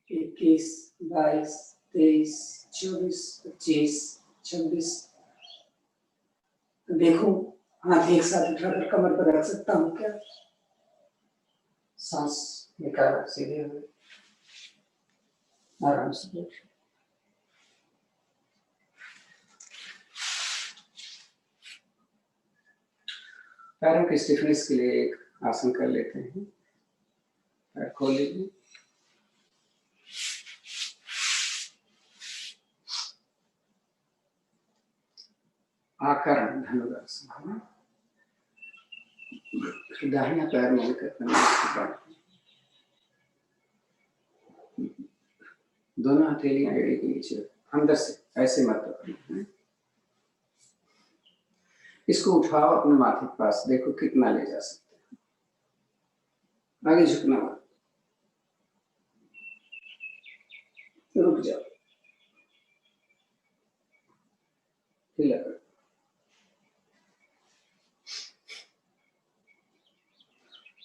इक्कीस, 22, 23, 24, 25, 26। देखो हाथ एक साथ उठाकर कमर पर रख सकता हूँ क्या? सांस निकालो, सीधे हुए, आराम से बैठो। पैरों की स्टिफनेस के लिए एक आसन कर लेते हैं। पैर खोल लीजिए। आकर्ण धनुरासन। दाहिना पैर मोड़कर दोनों हथेलियां एड़ी के नीचे, अंदर से ऐसे मत पकड़ना। इसको उठाओ अपने माथे के पास, देखो कितना ले जा सकते हैं। आगे झुकना मत, रुक जाओ, हिला कर।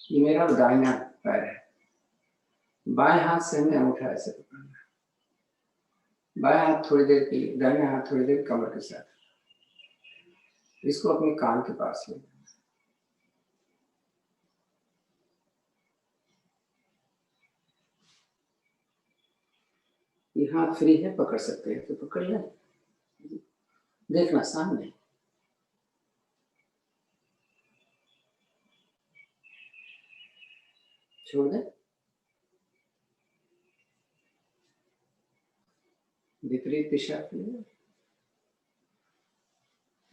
ये मेरा दाहिना पैर है। बाएं हाथ से हमें अंगूठा ऐसे पकड़ना है। बाएं हाथ थोड़ी देर के लिए, दाहिना हाथ थोड़ी देर कमर के साथ। इसको अपने कान के पास ले। ये हाथ फ्री है, पकड़ सकते हैं तो पकड़ लें। देखना सामने, छोड़ दे। विपरीत दिशा के लिए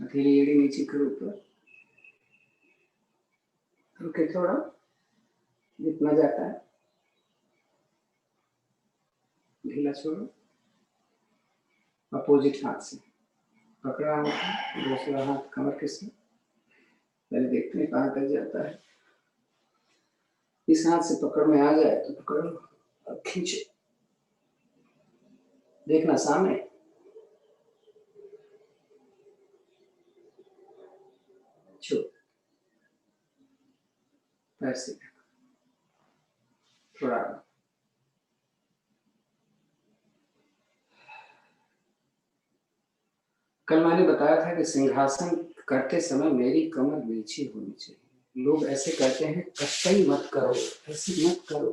हथेली एड़ी नीचे कर ऊपर, रुके थोड़ा, जितना जाता है ढीला छोड़ो। अपोजिट हाथ से पकड़ा अंगूठा, दूसरा हाथ कमर के साथ। पहले देखते हैं कहाँ तक जाता है। इस हाथ से पकड़ में आ जाए तो पकड़ो और खींचो। देखना सामने। छो ऐसे थोड़ा कल मैंने बताया था कि सिंहासन करते समय मेरी कमर नीचे होनी चाहिए। लोग ऐसे करते हैं, कतई मत करो, ऐसे मत करो।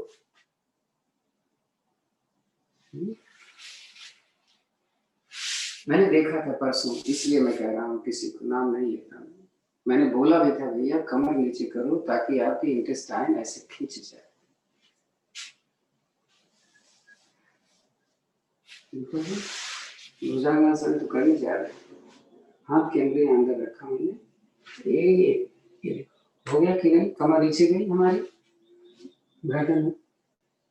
मैंने देखा था परसों, इसलिए मैं कह रहा हूँ, किसी को नाम नहीं लेता हूँ। मैंने बोला भी था भैया कमर नीचे करो ताकि आपकी इंटेस्टाइन ऐसे खींच जाए। भुजंगासन तो कर ही जा रहे, हाथ केंद्रीय अंदर रखा मैंने। ये हो गया कि नहीं? कमर नीचे गई हमारी, गर्दन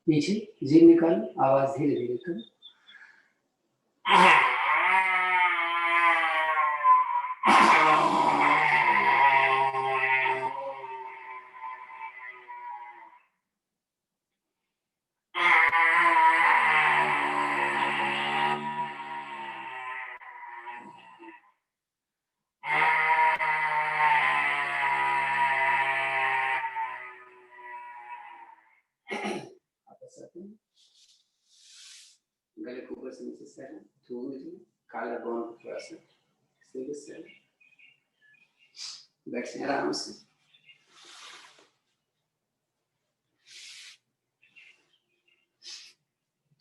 पीछे, जीभ निकालो, आवाज धीरे धीरे करो। गले को ऊपर से नीचे से काला बोन को थोड़ा सा सीधे से बैठे आराम से।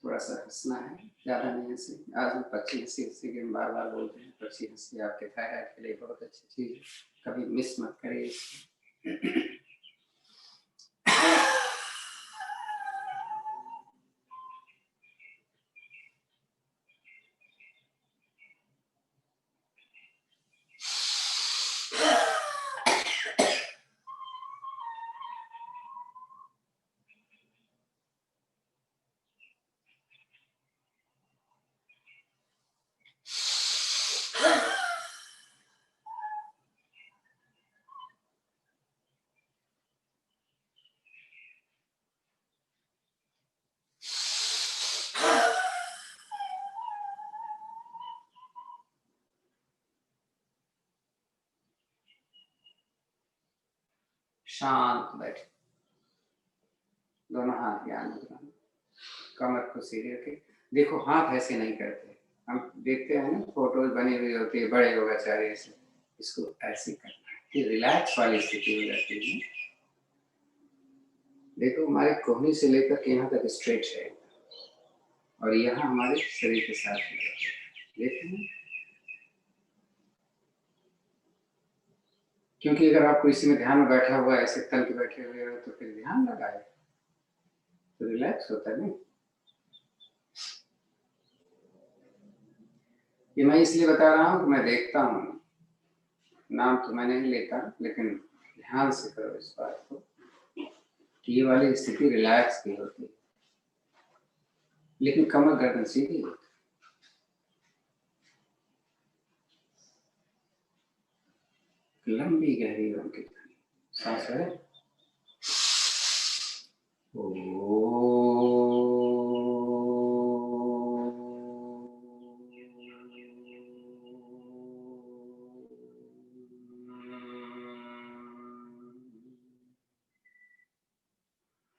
थोड़ा सा हंसना है, ज्यादा नहीं हंसे। आज हम पक्षी हंसी हंसी के बार बार बोलते हैं, पक्षी हंसी आपके थायराइड के लिए बहुत अच्छी चीज है, कभी मिस मत करिए इसको। शांत बैठे, दोनों हाथ ज्ञान मुद्रा, कमर को सीधे रखे। देखो हाथ ऐसे नहीं करते, हम देखते हैं ना फोटोज बनी हुई होती है बड़े योगाचार्य से, इसको ऐसे करना है, रिलैक्स वाली स्थिति हो जाती है। देखो हमारे कोहनी से लेकर के यहाँ तक स्ट्रेट है और यहाँ हमारे शरीर के साथ देखते हैं। क्योंकि अगर आपको इसी में ध्यान में बैठा हुआ ऐसे तन के बैठे हुए हो तो फिर ध्यान लगाए तो रिलैक्स होता है नहीं। ये मैं इसलिए बता रहा हूँ कि मैं देखता हूँ, नाम तो मैं नहीं लेता, लेकिन ध्यान से करो इस बात को कि ये वाली स्थिति रिलैक्स की होती है, लेकिन कमर गर्दन सीधी होती है। लंबी गहरी उनकी सांस है।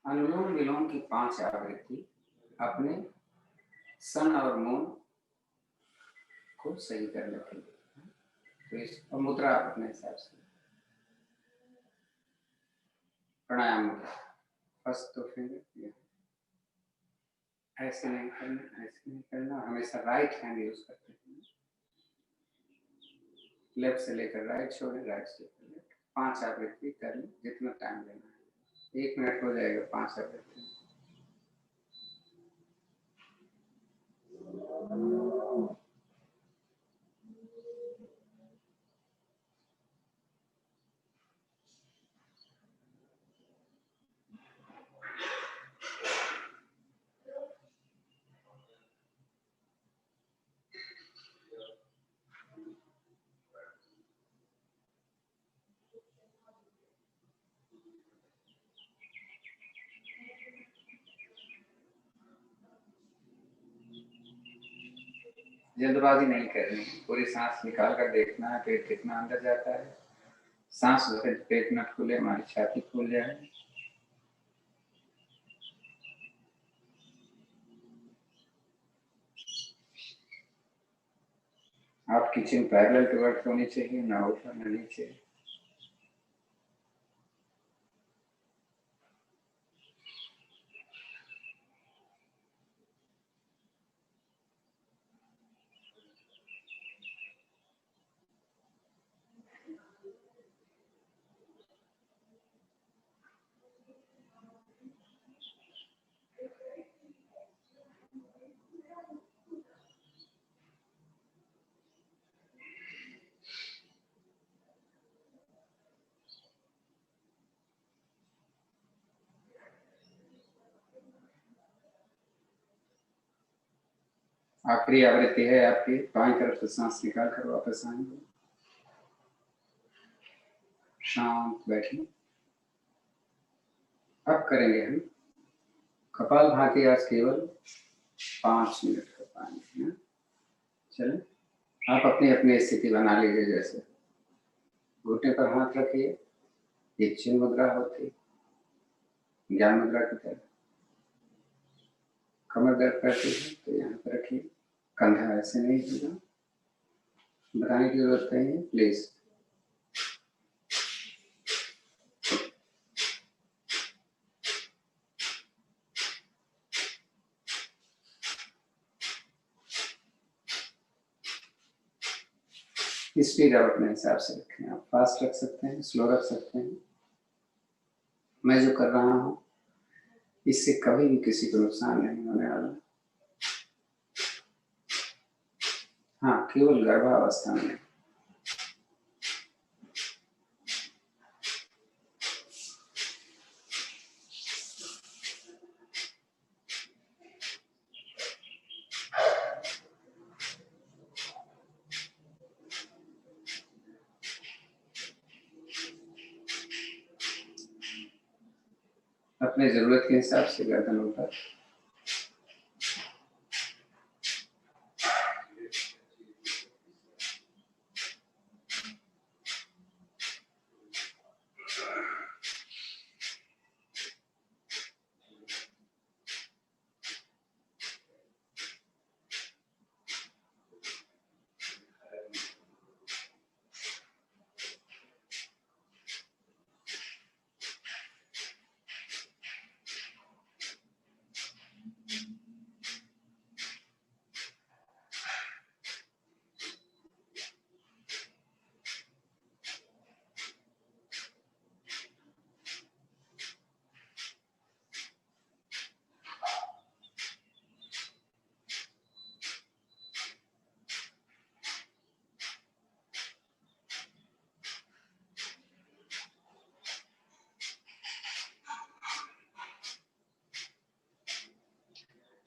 अनुलोम विलोम की 5 आवृत्ति अपने सन और मून को सही करने के लिए, तो इस मुद्रा आप अपने हिसाब से प्राणायाम मुद्रा। फर्स्ट तो फिंगर ऐसे नहीं करना, ऐसे नहीं करना, हमेशा राइट हैंड यूज करते हैं। लेफ्ट से लेकर राइट छोड़े, राइट से लेकर लेफ्ट। 5 आवृत्ति कर लें, जितना टाइम लेना है, 1 मिनट हो जाएगा 5 आवृत्ति। जल्दबाजी नहीं करनी है, पूरी सांस निकाल कर देखना है पेट कितना अंदर जाता है। सांस भरे पेट न खुले, हमारी छाती खुल जाए। आपकी चिन पैरेलल टुवर्ड्स होनी चाहिए, ना ऊपर न नीचे। आखिरी आवृत्ति है आपकी, बाएं तरफ से सांस निकाल कर वापस आएंगे। शांत बैठिए। अब करेंगे हम कपालभाति, आज केवल 5 मिनट कर पाएंगे। चलें, आप अपनी अपनी स्थिति बना लीजिए। जैसे घुटने पर हाथ रखिए, ये चिन्ह मुद्रा होती, ज्ञान मुद्रा की तरह। कमर दर्द करती है तो यहाँ पर रखिए, कंधा ऐसे नहीं होगा, बताने की जरूरत नहीं है प्लीज। स्पीड आप अपने हिसाब से रखें, आप फास्ट रख सकते हैं, स्लो रख सकते हैं। मैं जो कर रहा हूँ इससे कभी भी किसी को नुकसान नहीं होने वाला। हाँ, केवल गर्भावस्था में। अपने जरूरत के हिसाब से गर्दन ऊपर।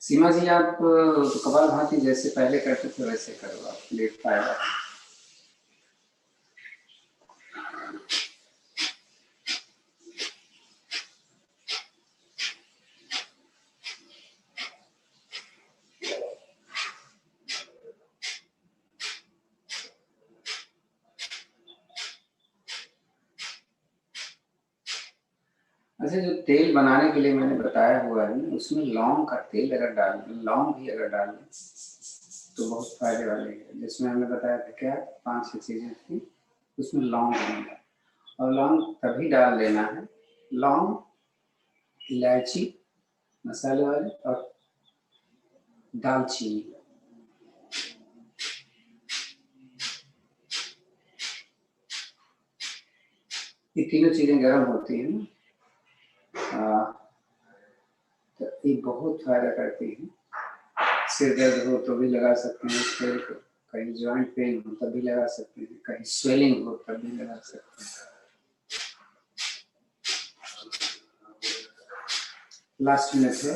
सीमा जी, आप कपालभाति जैसे पहले करते थे वैसे करो, आप लेट पाएगा। अच्छा, जो तेल बनाने के लिए मैंने बताया हुआ है ना, उसमें लौंग का तेल अगर डाल, लौंग भी अगर डाल तो बहुत फायदे वाले है। जिसमें हमने बताया था क्या 5-6 चीजें थी, उसमें लौंग डालना, और लौंग तभी डाल देना है, लौंग, इलायची मसाले वाले और दालचीनी। ये तीनों चीजें गर्म होती हैं ना, तो ये बहुत फायदा करती है। सिर दर्द हो तो भी लगा सकते हैं इस तेल को, कहीं ज्वाइंट पेन हो तब भी लगा सकते हैं, कहीं स्वेलिंग हो तब भी लगा सकते हैं। लास्ट मिनट है,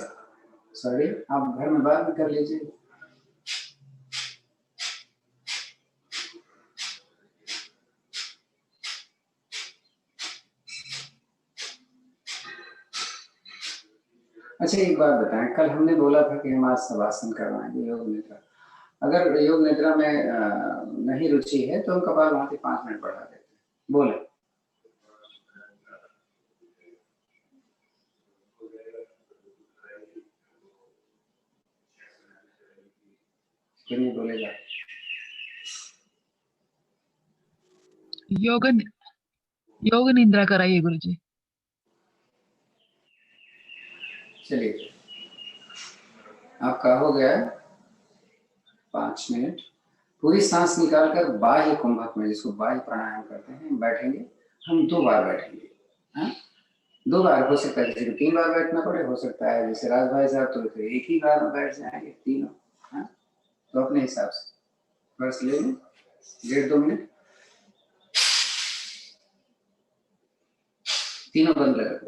सॉरी, आप घर में बाद में कर लीजिए। अच्छा, एक बात बताएं, कल हमने बोला था कि हम आज शवासन करवाएंगे योग निद्रा। अगर योग निद्रा में नहीं रुचि है तो हम कपालभाति 5 मिनट बढ़ा देते हैं। बोले। क्यों नहीं बोलेगा? योग निद्रा कराइए गुरुजी। चलिए, आपका हो गया 5 मिनट। पूरी सांस निकालकर बाह्य कुंभक में, जिसको बाह्य प्राणायाम करते हैं, बैठेंगे। हम 2 बार बैठेंगे। हाँ, 2 बार हो सकता है, किसी को 3 बार बैठना पड़े, हो सकता है जैसे राज भाई साहब तो फिर एक ही बार में बैठ जाएंगे तीनों। हाँ, तो अपने हिसाब से बस ले लें 1.5-2 मिनट। तीनों बंद लगा।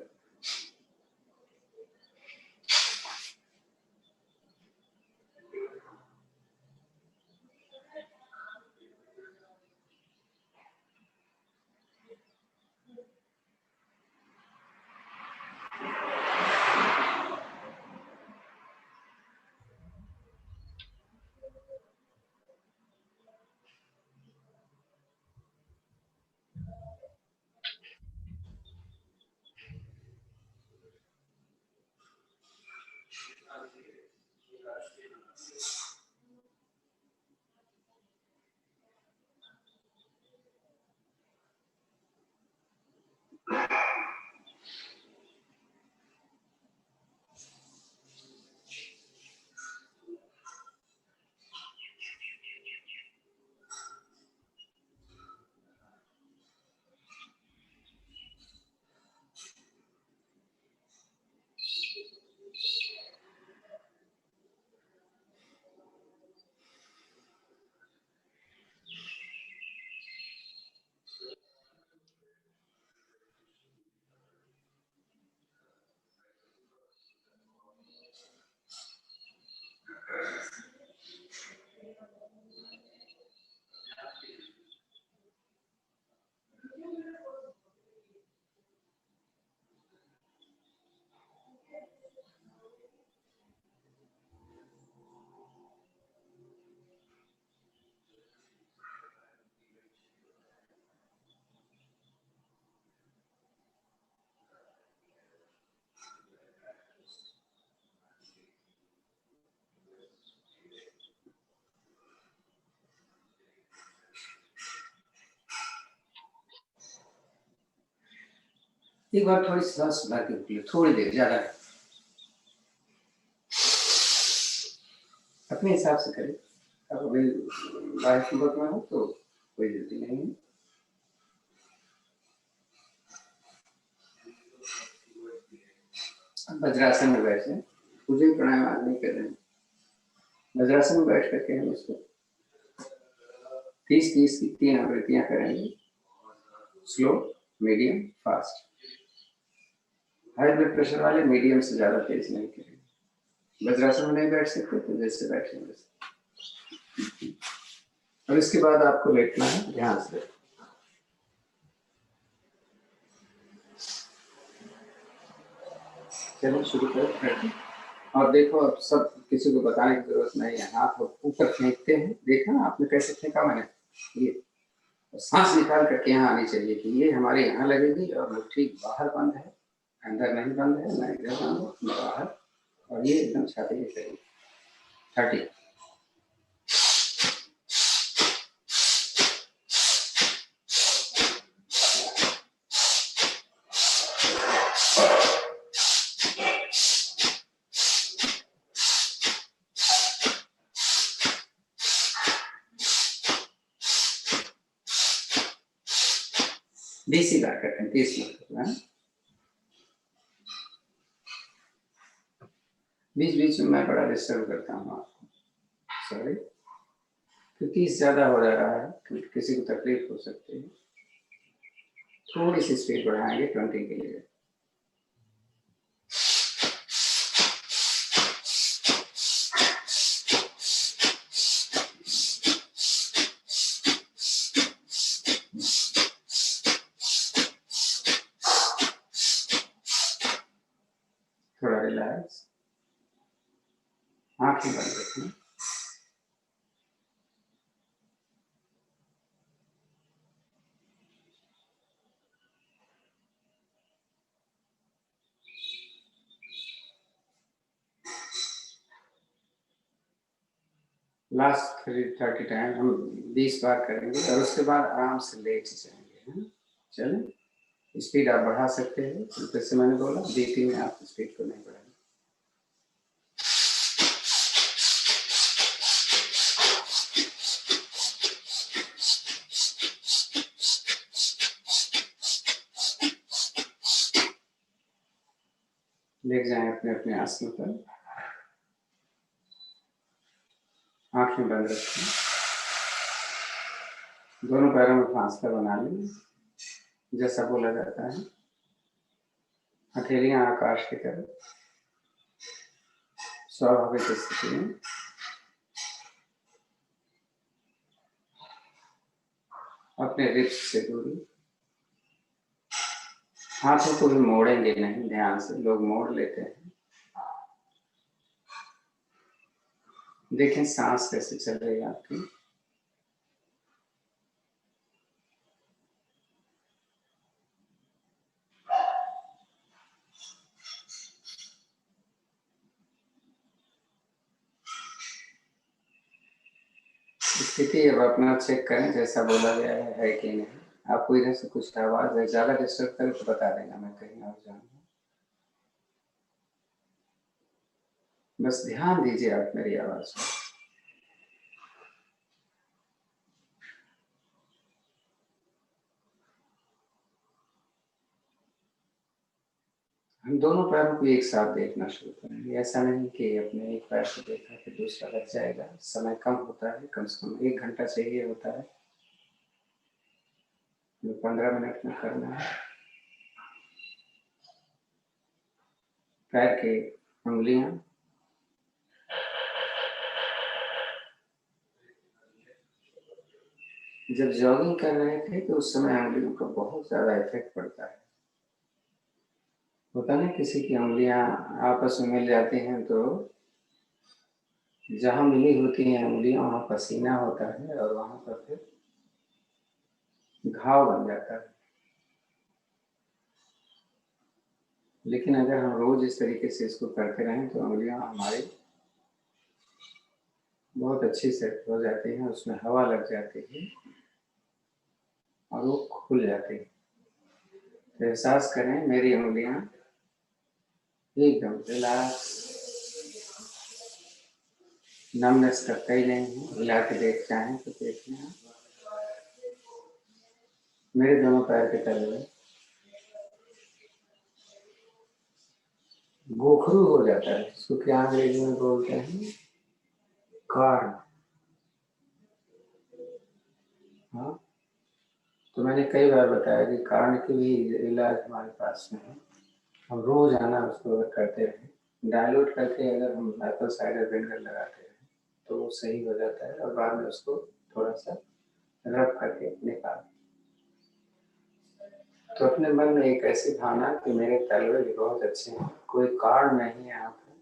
एक बार थोड़ी सांस भर के रुकिए, थोड़ी देर, ज्यादा है। अपने हिसाब से करें। अब अभी बाहर कुंभक में हो तो कोई जल्दी नहीं है। अब वज्रासन में बैठे, पूजन प्राणायाम आज नहीं कर रहे हैं। वज्रासन में बैठ करके हम इसको 30-30 की 3 आवृत्तियां करेंगे। Slow, medium, fast. High blood pressure वाले मीडियम से ज्यादा तेज नहीं करेंगे। वज्रासन में नहीं बैठ सकते तो जैसे बैठे वैसे। और इसके बाद आपको लेटना है, ध्यान से। चलो शुरू करें। और देखो, अब सब किसी को बताने की जरूरत नहीं है। हाथ ऊपर फेंकते हैं, देखा ना आपने कैसे फेंका मैंने? ये सांस निकाल करके यहाँ आनी चाहिए कि ये हमारे यहाँ लगेगी और मुट्ठी बाहर बंद है, अंदर नहीं बंद है, ना इधर बंद है ना बाहर। और ये एकदम छाती के करीब। 30। बीस ही बार करते हैं, 30 मिनट। बीच बीच में मैं बड़ा डिस्टर्ब करता हूँ आपको, सॉरी। तो 30 ज्यादा हो जा रहा है, किसी को तकलीफ हो सकती है। थोड़ी सी स्पीड बढ़ाएंगे 20 के लिए। थोड़ा रिलैक्स, आंखें बंद रखना। लास्ट 30 टाइम हम 20 बार करेंगे और उसके बाद आराम से लेट जाएंगे, है? चलें, स्पीड आप बढ़ा सकते हैं, जैसे मैंने बोला बीपी में आप स्पीड को नहीं बढ़ाएंगे। लेट जाएं अपने अपने आसन पर, आंखें बंद रखें, दोनों पैरों में फासला बना लें, जैसा बोला जाता है हथेलियां आकाश की तरफ, स्वाभाविक स्थिति में। अपने रिप्स से दूरी, हाथों को भी मोड़ेंगे नहीं, ध्यान से, लोग मोड़ लेते हैं। देखें सांस कैसे चल रही है आपकी। स्थिति अब अपना चेक करें, जैसा बोला गया है कि नहीं। आपको इधर से कुछ आवाज है ज्यादा डिस्टर्ब करे तो बता देना, मैं कहीं और जाऊंगा। बस ध्यान दीजिए आप मेरी आवाज पर। हम दोनों पैरों को एक साथ देखना शुरू करेंगे। ऐसा नहीं कि अपने एक पैर को देखा फिर दूसरा लग जाएगा, समय कम होता है, कम से कम 1 घंटा चाहिए होता है, जो 15 मिनट में करना है। पैर की उंगलियां जब जॉगिंग कर रहे थे तो उस समय उंगलियों का बहुत ज्यादा इफेक्ट पड़ता है। होता नहीं, किसी की उंगलियां आपस में मिल जाती हैं तो जहां मिली होती हैं उंगलियां वहां पसीना होता है और वहां पर फिर घाव बन जाता है। लेकिन अगर हम रोज इस तरीके से इसको करते रहें तो उंगलियां हमारी बहुत अच्छी से हो जाती हैं, उसमें हवा लग जाती है और वो खुल जाती है। तो एहसास करें मेरी उंगलियां एकदम रिलैक्स, नमनेस करता ही नहीं है। हिला के देख चाहें तो देखना, मेरे दोनों पैर के तले गोखरू हो जाता है, इसको क्या अंग्रेजी में बोलते हैं, कार्न। हाँ, तो मैंने कई बार बताया कि कार्न के भी इलाज हमारे पास में है। हम रोज आना उसको अगर करते रहे, डायलूट करके अगर हम एप्पल साइडर विनेगर लगाते हैं तो वो सही हो जाता है और बाद में उसको थोड़ा सा रब करके निकाल। तो अपने मन में एक ऐसी भावना कि मेरे तलवे भी बहुत अच्छे हैं, कोई कार्ड नहीं है यहाँ पर,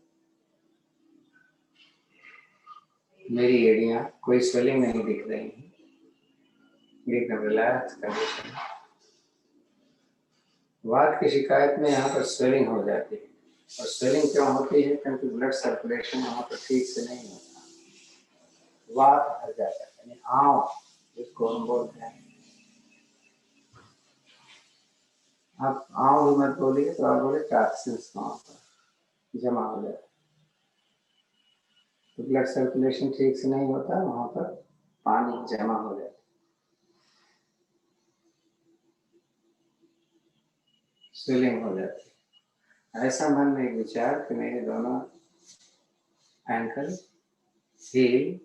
मेरी एड़ियाँ कोई स्वेलिंग नहीं दिख रही है, एकदम रिलैक्स कंडीशन। वात की शिकायत में यहाँ पर स्वेलिंग हो जाती है, और स्वेलिंग क्यों होती है, क्योंकि ब्लड सर्कुलेशन वहाँ पर ठीक से नहीं होता, वात भर जाता है, यानी आँव जिसको हम बोलते हैं। आप आँव भी मत बोलिए, तो आप बोले टॉक्सिन्स वहाँ पर जमा हो जाता है, तो ब्लड सर्कुलेशन ठीक से नहीं होता, वहाँ पर पानी जमा हो जाता है, स्वेलिंग हो जाती है। ऐसा मन में एक विचार कि मेरे दोनों एंकल, हील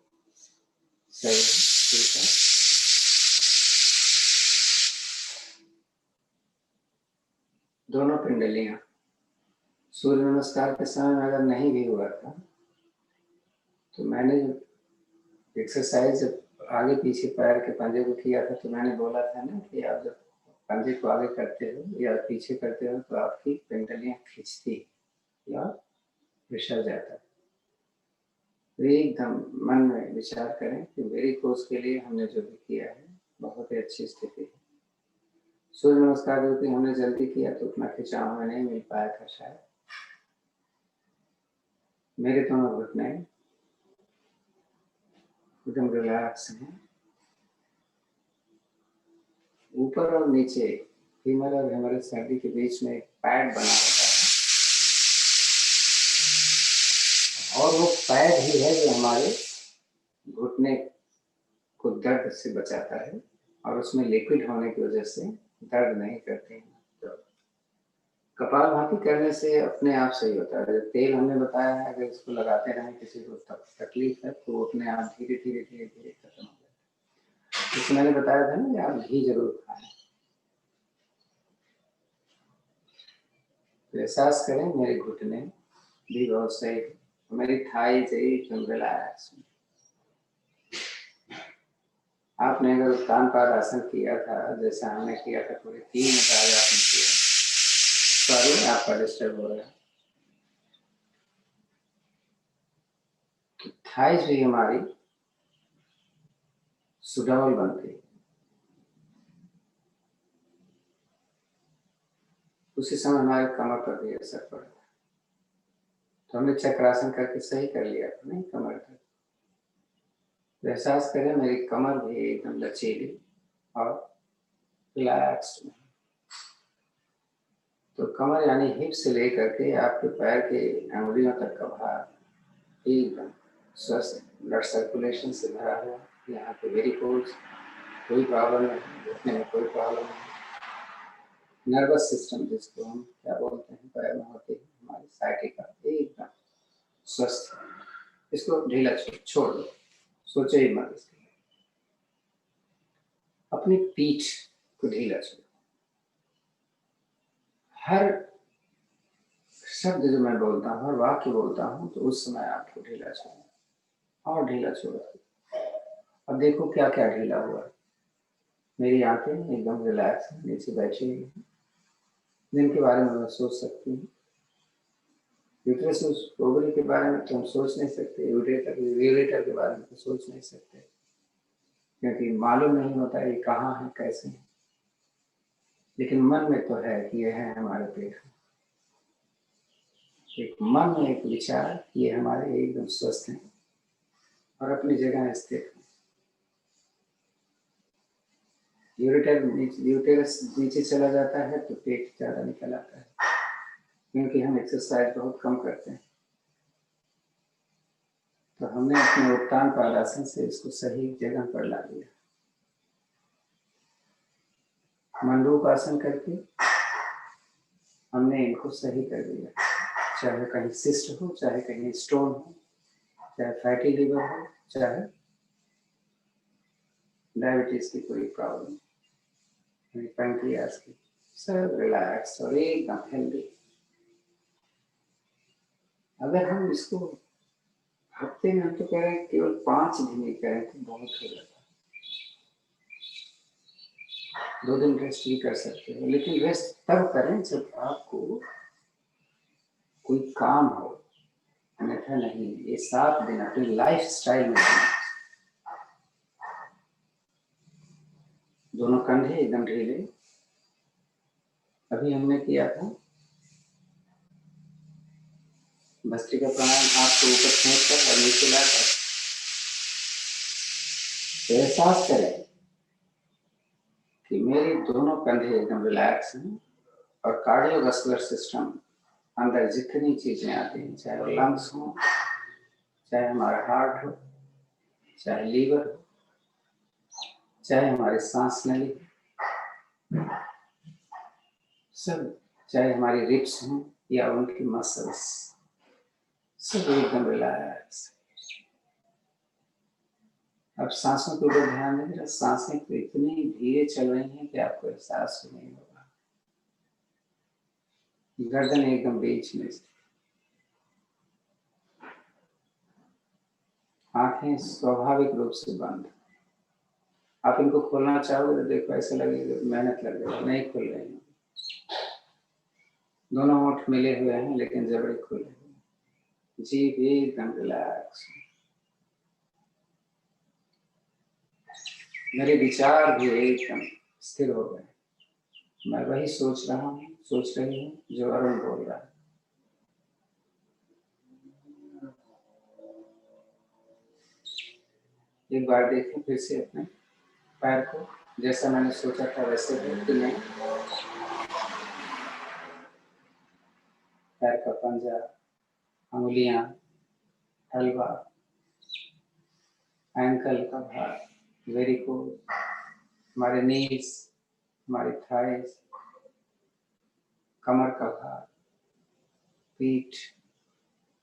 सही ठीक है, दोनों पिंडलियां। सूर्य नमस्कार के समय में अगर नहीं भी हुआ था तो मैंने एक्सरसाइज जब आगे पीछे पैर के पंजे को किया था तो मैंने बोला था ना कि आप जब पंजे को आगे करते हो या पीछे करते हो तो आपकी पिंडलियां खिंचती या फिसल जाता है। तो एकदम मन में विचार करें कि मेरी कोर्स के लिए हमने जो भी किया है बहुत ही अच्छी स्थिति है। सूर्य नमस्कार जो कि हमने जल्दी किया तो उतना खिंचाव हमें नहीं मिल पाया था शायद। मेरे दोनों घुटने एकदम रिलैक्स हैं। ऊपर और नीचे फीमर और हेमरेज सर्दी के बीच में एक पैड बना होता है, और वो पैड ही है जो हमारे घुटने को दर्द से बचाता है, और उसमें लिक्विड होने की वजह से दर्द नहीं करते हैं। तो कपालभाति करने से अपने आप सही होता है। जो तेल हमने बताया है, अगर इसको लगाते रहें किसी को तकलीफ है तो वो अपने आप धीरे धीरे धीरे धीरे खत्म हो जाता है। जैसे मैंने बताया था ना कि आप घी जरूर खाएं। तो एहसास करें मेरे घुटने भी बहुत सही, मेरी थाई सही, रिलैक्स। आपने अगर उत्तान पाद आसन किया था जैसा हमने किया था, पूरे 3 मिनट आज आपने किया। सॉरी आपका डिस्टर्ब हो रहा है। तो थाइस भी हमारी सुडौल बनती है। उसी समय हमारे कमर पर भी असर पड़ता है। तो हमने चक्रासन करके सही कर लिया था नहीं कमर तक। तो एहसास करें मेरी कमर भी एकदम लचीली और रिलैक्स्ड है। तो कमर यानी हिप से लेकर के आपके पैर के अंगुलियों तक का भाग एकदम स्वस्थ, ब्लड सर्कुलेशन से भरा हुआ। यहाँ पे वेरिकोज कोई प्रॉब्लम नहीं, घुटने में कोई प्रॉब्लम नहीं। नर्वस सिस्टम जिसको हम क्या बोलते हैं पैर में होती है हमारी साइटिका, एकदम स्वस्थ। इसको ढीला छोड़ दो, सोचो ही मत इसके। अपनी पीठ को ढीला छोड़ो। हर शब्द जो मैं बोलता हूँ, हर वाक्य बोलता हूँ, तो उस समय आपको ढीला छोड़ो और ढीला छोड़ो। अब देखो क्या क्या ढीला हुआ है। मेरी आंखें एकदम रिलैक्स हैं, नीचे बैठी हुई हैं, जिनके बारे में मैं सोच सकती हूँ। यूट्रस ओवरी के बारे में तो हम सोच नहीं सकते, यूरेटर के बारे में तो सोच नहीं सकते, क्योंकि मालूम नहीं होता ये कहाँ है कैसे है। लेकिन मन में तो है कि ये है हमारे पेट में। एक मन में एक विचार, ये हमारे एकदम स्वस्थ हैं और अपनी जगह स्थित हैं। यूटेरस नीचे चला जाता है तो पेट ज्यादा निकल आता है, क्योंकि हम एक्सरसाइज बहुत कम करते हैं। तो हमने अपने उत्तान पादासन से इसको सही जगह पर ला दिया। मंडूक आसन करके हमने इनको सही कर दिया। चाहे कहीं सिस्ट हो, चाहे कहीं स्टोन हो, चाहे फैटी लिवर हो, चाहे डायबिटीज की कोई प्रॉब्लम, पैंक्रियास की, सब रिलैक्स और एकदम हेल्दी। अगर हम इसको हफ्ते में, हम तो कह रहे हैं केवल 5 दिन ही करें तो बहुत हो जाता है। 2 दिन रेस्ट भी कर सकते हो, लेकिन रेस्ट तब करें जब आपको कोई काम हो, अन्यथा नहीं। ये 7 दिन अपनी लाइफ स्टाइल में देना। दोनों कंधे एकदम ढीले। अभी हमने किया था भस्त्रिका प्राणायाम, आपको ऊपर खींच कर और नीचे लाकर। तो एहसास करें कि मेरी दोनों कंधे एकदम रिलैक्स हैं और कार्डियोवास्कुलर सिस्टम अंदर जितनी चीजें आती हैं, चाहे वो लंग्स हो, चाहे हमारा हार्ट हो, चाहे लीवर हो, चाहे हमारी सांस नली, सब, चाहे हमारी रिब्स हों या उनकी मसल्स, सब एकदम रिलैक्स। अब सांसों के ऊपर ध्यान दें। जरा सांसें तो इतनी धीरे चल रही हैं कि आपको एहसास भी नहीं होगा। गर्दन एकदम बीच में, आंखें स्वाभाविक रूप से बंद। आप इनको खोलना चाहोगे तो देखो ऐसे लगेगा मेहनत लग रही, नहीं खुल रही है। दोनों होंठ मिले हुए हैं लेकिन जबड़े खुले हुए हैं। जीभ एकदम रिलैक्स। मेरे विचार भी एकदम स्थिर हो गए। मैं वही सोच रहा हूँ, सोच रही हूँ जो अरुण बोल रहा है। एक बार देखें फिर से अपने पैर को, जैसा मैंने सोचा था वैसे है कि नहीं। पैर का पंजा, अंगुलियां, हलवा, एंकल का भाग, वेरिकोज, हमारे नीज, हमारी थाइस, कमर का भाग, पीठ,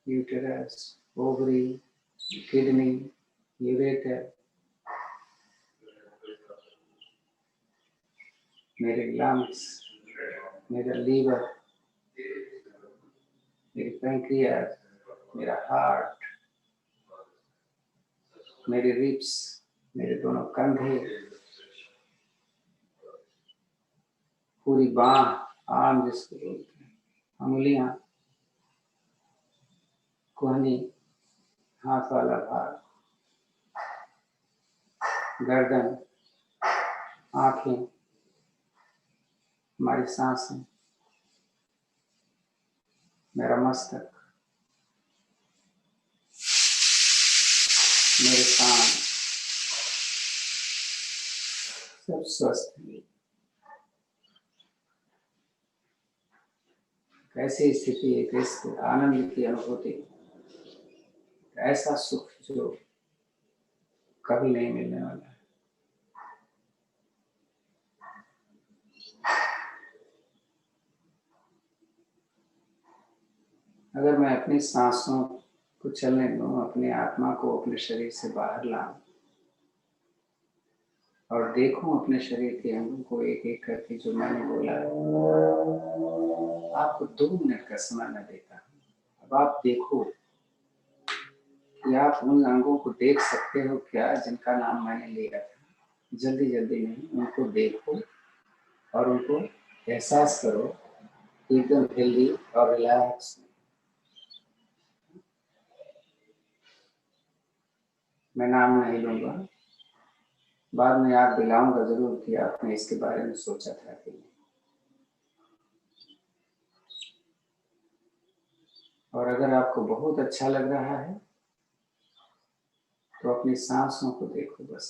यूटेरस, ओवरी, किडनी, यूरेटर, मेरे लंग्स, मेरा लीवर, मेरी पैंक्रियास, मेरा हार्ट, मेरे रिब्स, मेरे दोनों कंधे, पूरी बांह, आर्म जिसको बोलते हैं, अंगुलियां, कोहनी, हाथ वाला भाग, गर्दन, आंखें, हमारी सांसें, मेरा मस्तक, मेरे कान, सब स्वस्थ हैं। कैसी स्थिति है, कैसे आनंद की अनुभूति, ऐसा सुख जो कभी नहीं मिलने वाला है। अगर मैं अपनी सांसों को चलने दूं, अपनी आत्मा को अपने शरीर से बाहर लाऊं और देखूं अपने शरीर के अंगों को एक एक करके, जो मैंने बोला है, आपको 2 मिनट का समय मैं देता हूं। अब आप देखो कि आप उन अंगों को देख सकते हो क्या जिनका नाम मैंने लिया था। जल्दी जल्दी नहीं, उनको देखो और उनको एहसास करो कि एकदम हेल्दी और रिलैक्स। मैं नाम नहीं लूंगा, बाद में याद दिलाऊंगा जरूर कि आपने इसके बारे में सोचा था कि नहीं। और अगर आपको बहुत अच्छा लग रहा है तो अपनी सांसों को देखो, बस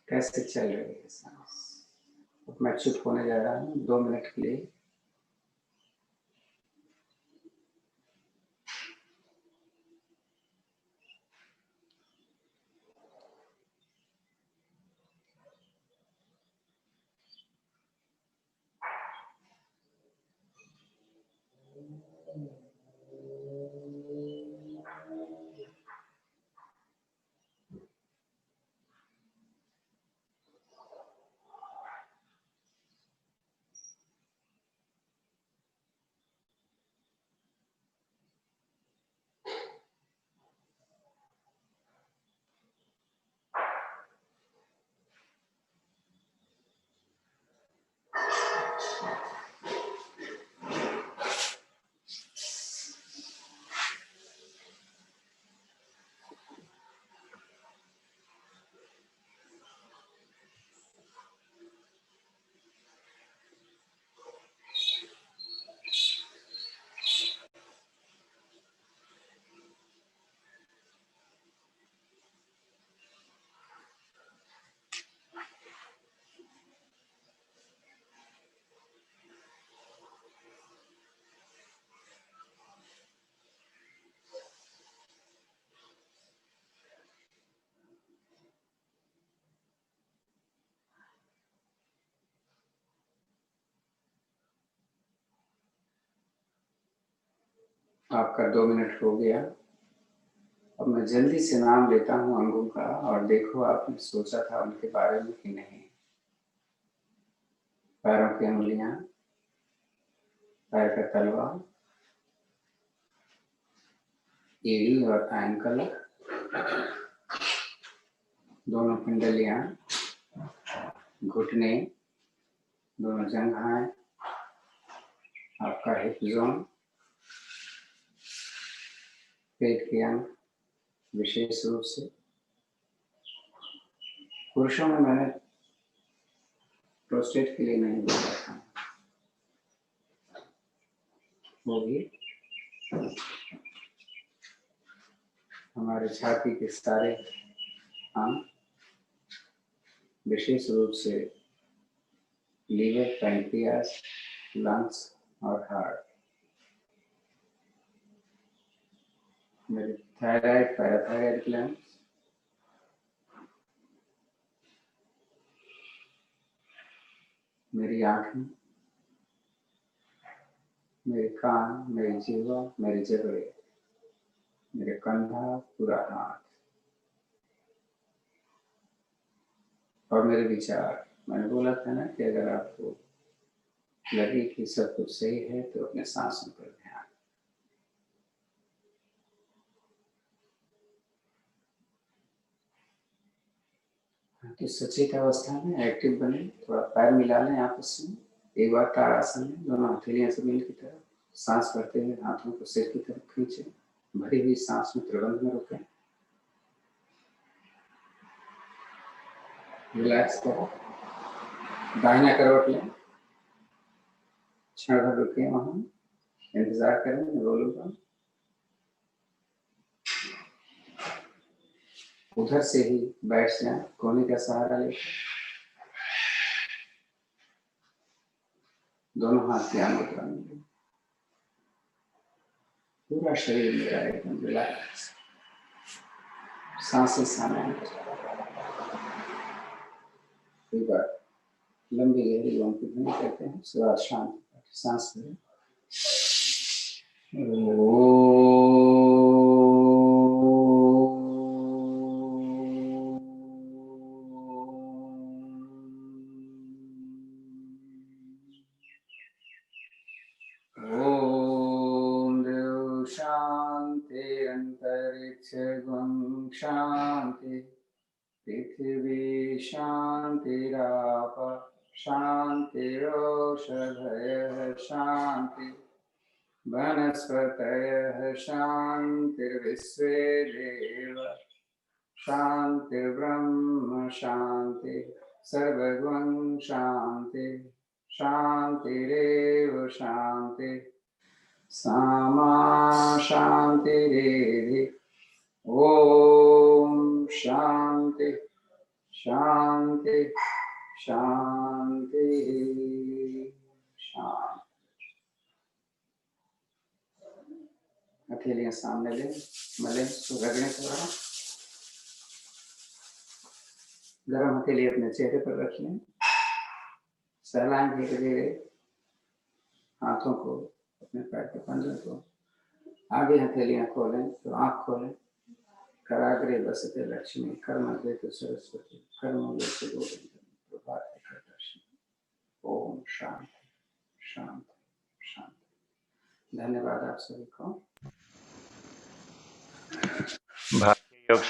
कैसे चल रही है सांस। अब मैं चुप होने जा रहा हूँ 2 मिनट के लिए। आपका 2 मिनट हो गया। अब मैं जल्दी से नाम लेता हूँ अंगों का और देखो आपने सोचा था उनके बारे में कि नहीं। पैरों की अंगुलियां, पैर का तलवा, एड़ी और एंकल, दोनों पिंडलियां, घुटने, दोनों जंघाएं, आपका हिप जोन, पेट के अंग, विशेष रूप से पुरुषों में मैंने प्रोस्टेट के लिए नहीं बोला था, वो भी हमारे छाती के सारे अंग, विशेष रूप से लीवर, पैंक्रियास, लंग्स और हार्ट, मेरे थायराइड, पैराथायराइड ग्लैंड, मेरी आंखें, मेरे कान, मेरी जीवा, मेरे जबड़े, मेरे कंधा, पूरा हाथ और मेरे विचार। मैंने बोला था ना कि अगर आपको लगे कि सब कुछ सही है तो अपने सांसों पर ध्यान। तो सचेत अवस्था में एक्टिव बने, थोड़ा पैर मिला लें आपस में, एक बार ताड़ासन में दोनों हथेलियां जमीन की तरफ, सांस भरते हुए हाथों को सिर की तरफ खींचे, भरी हुई सांस में त्रिबंध में रुकें, रिलैक्स करें, दाहिना करवट लें, क्षण भर रुके, वहां इंतजार करें, मैं बोलूंगा। उधर से ही बैठ जाए, कोने का सहारा लेकर, दोनों हाथ ध्यान मुद्रा में लें, पूरा शरीर मेरा एकदम रिलैक्स, सांसें शांत। एक बार लंबी गहरी ओम की ध्वनि करते हैं, उसके बाद शांत सांस लें। ओम देव शांति अंतरिक्ष गुण शांति, पृथ्वी शांतिराप शांतिरोषधयः शांति, वनस्पतयः शांतिर्विश्वे देव शांतिर्ब्रह्म शांति, सर्वगुण शांति, शांतिरेव शांति, सामा शांतिरेधि। ओम शांति शांति शांति शांति। हथेलियां सामने लें, मलें, रगड़ें थोड़ा, गरम हथेली अपने चेहरे पर रख लें, सहलाएं धीरे धीरे हाथों को, अपने पैर के पंजों को, आगे हथेलियां खोलें तो आंख खोलें, कराग्रे बसते लक्ष्मी, कर्मग्रे तो सरस्वती, कर्मोगे से गोविंद, प्रभात के दर्शन। ओम शांति शांति शांति। धन्यवाद आप सभी को। भारतीय योग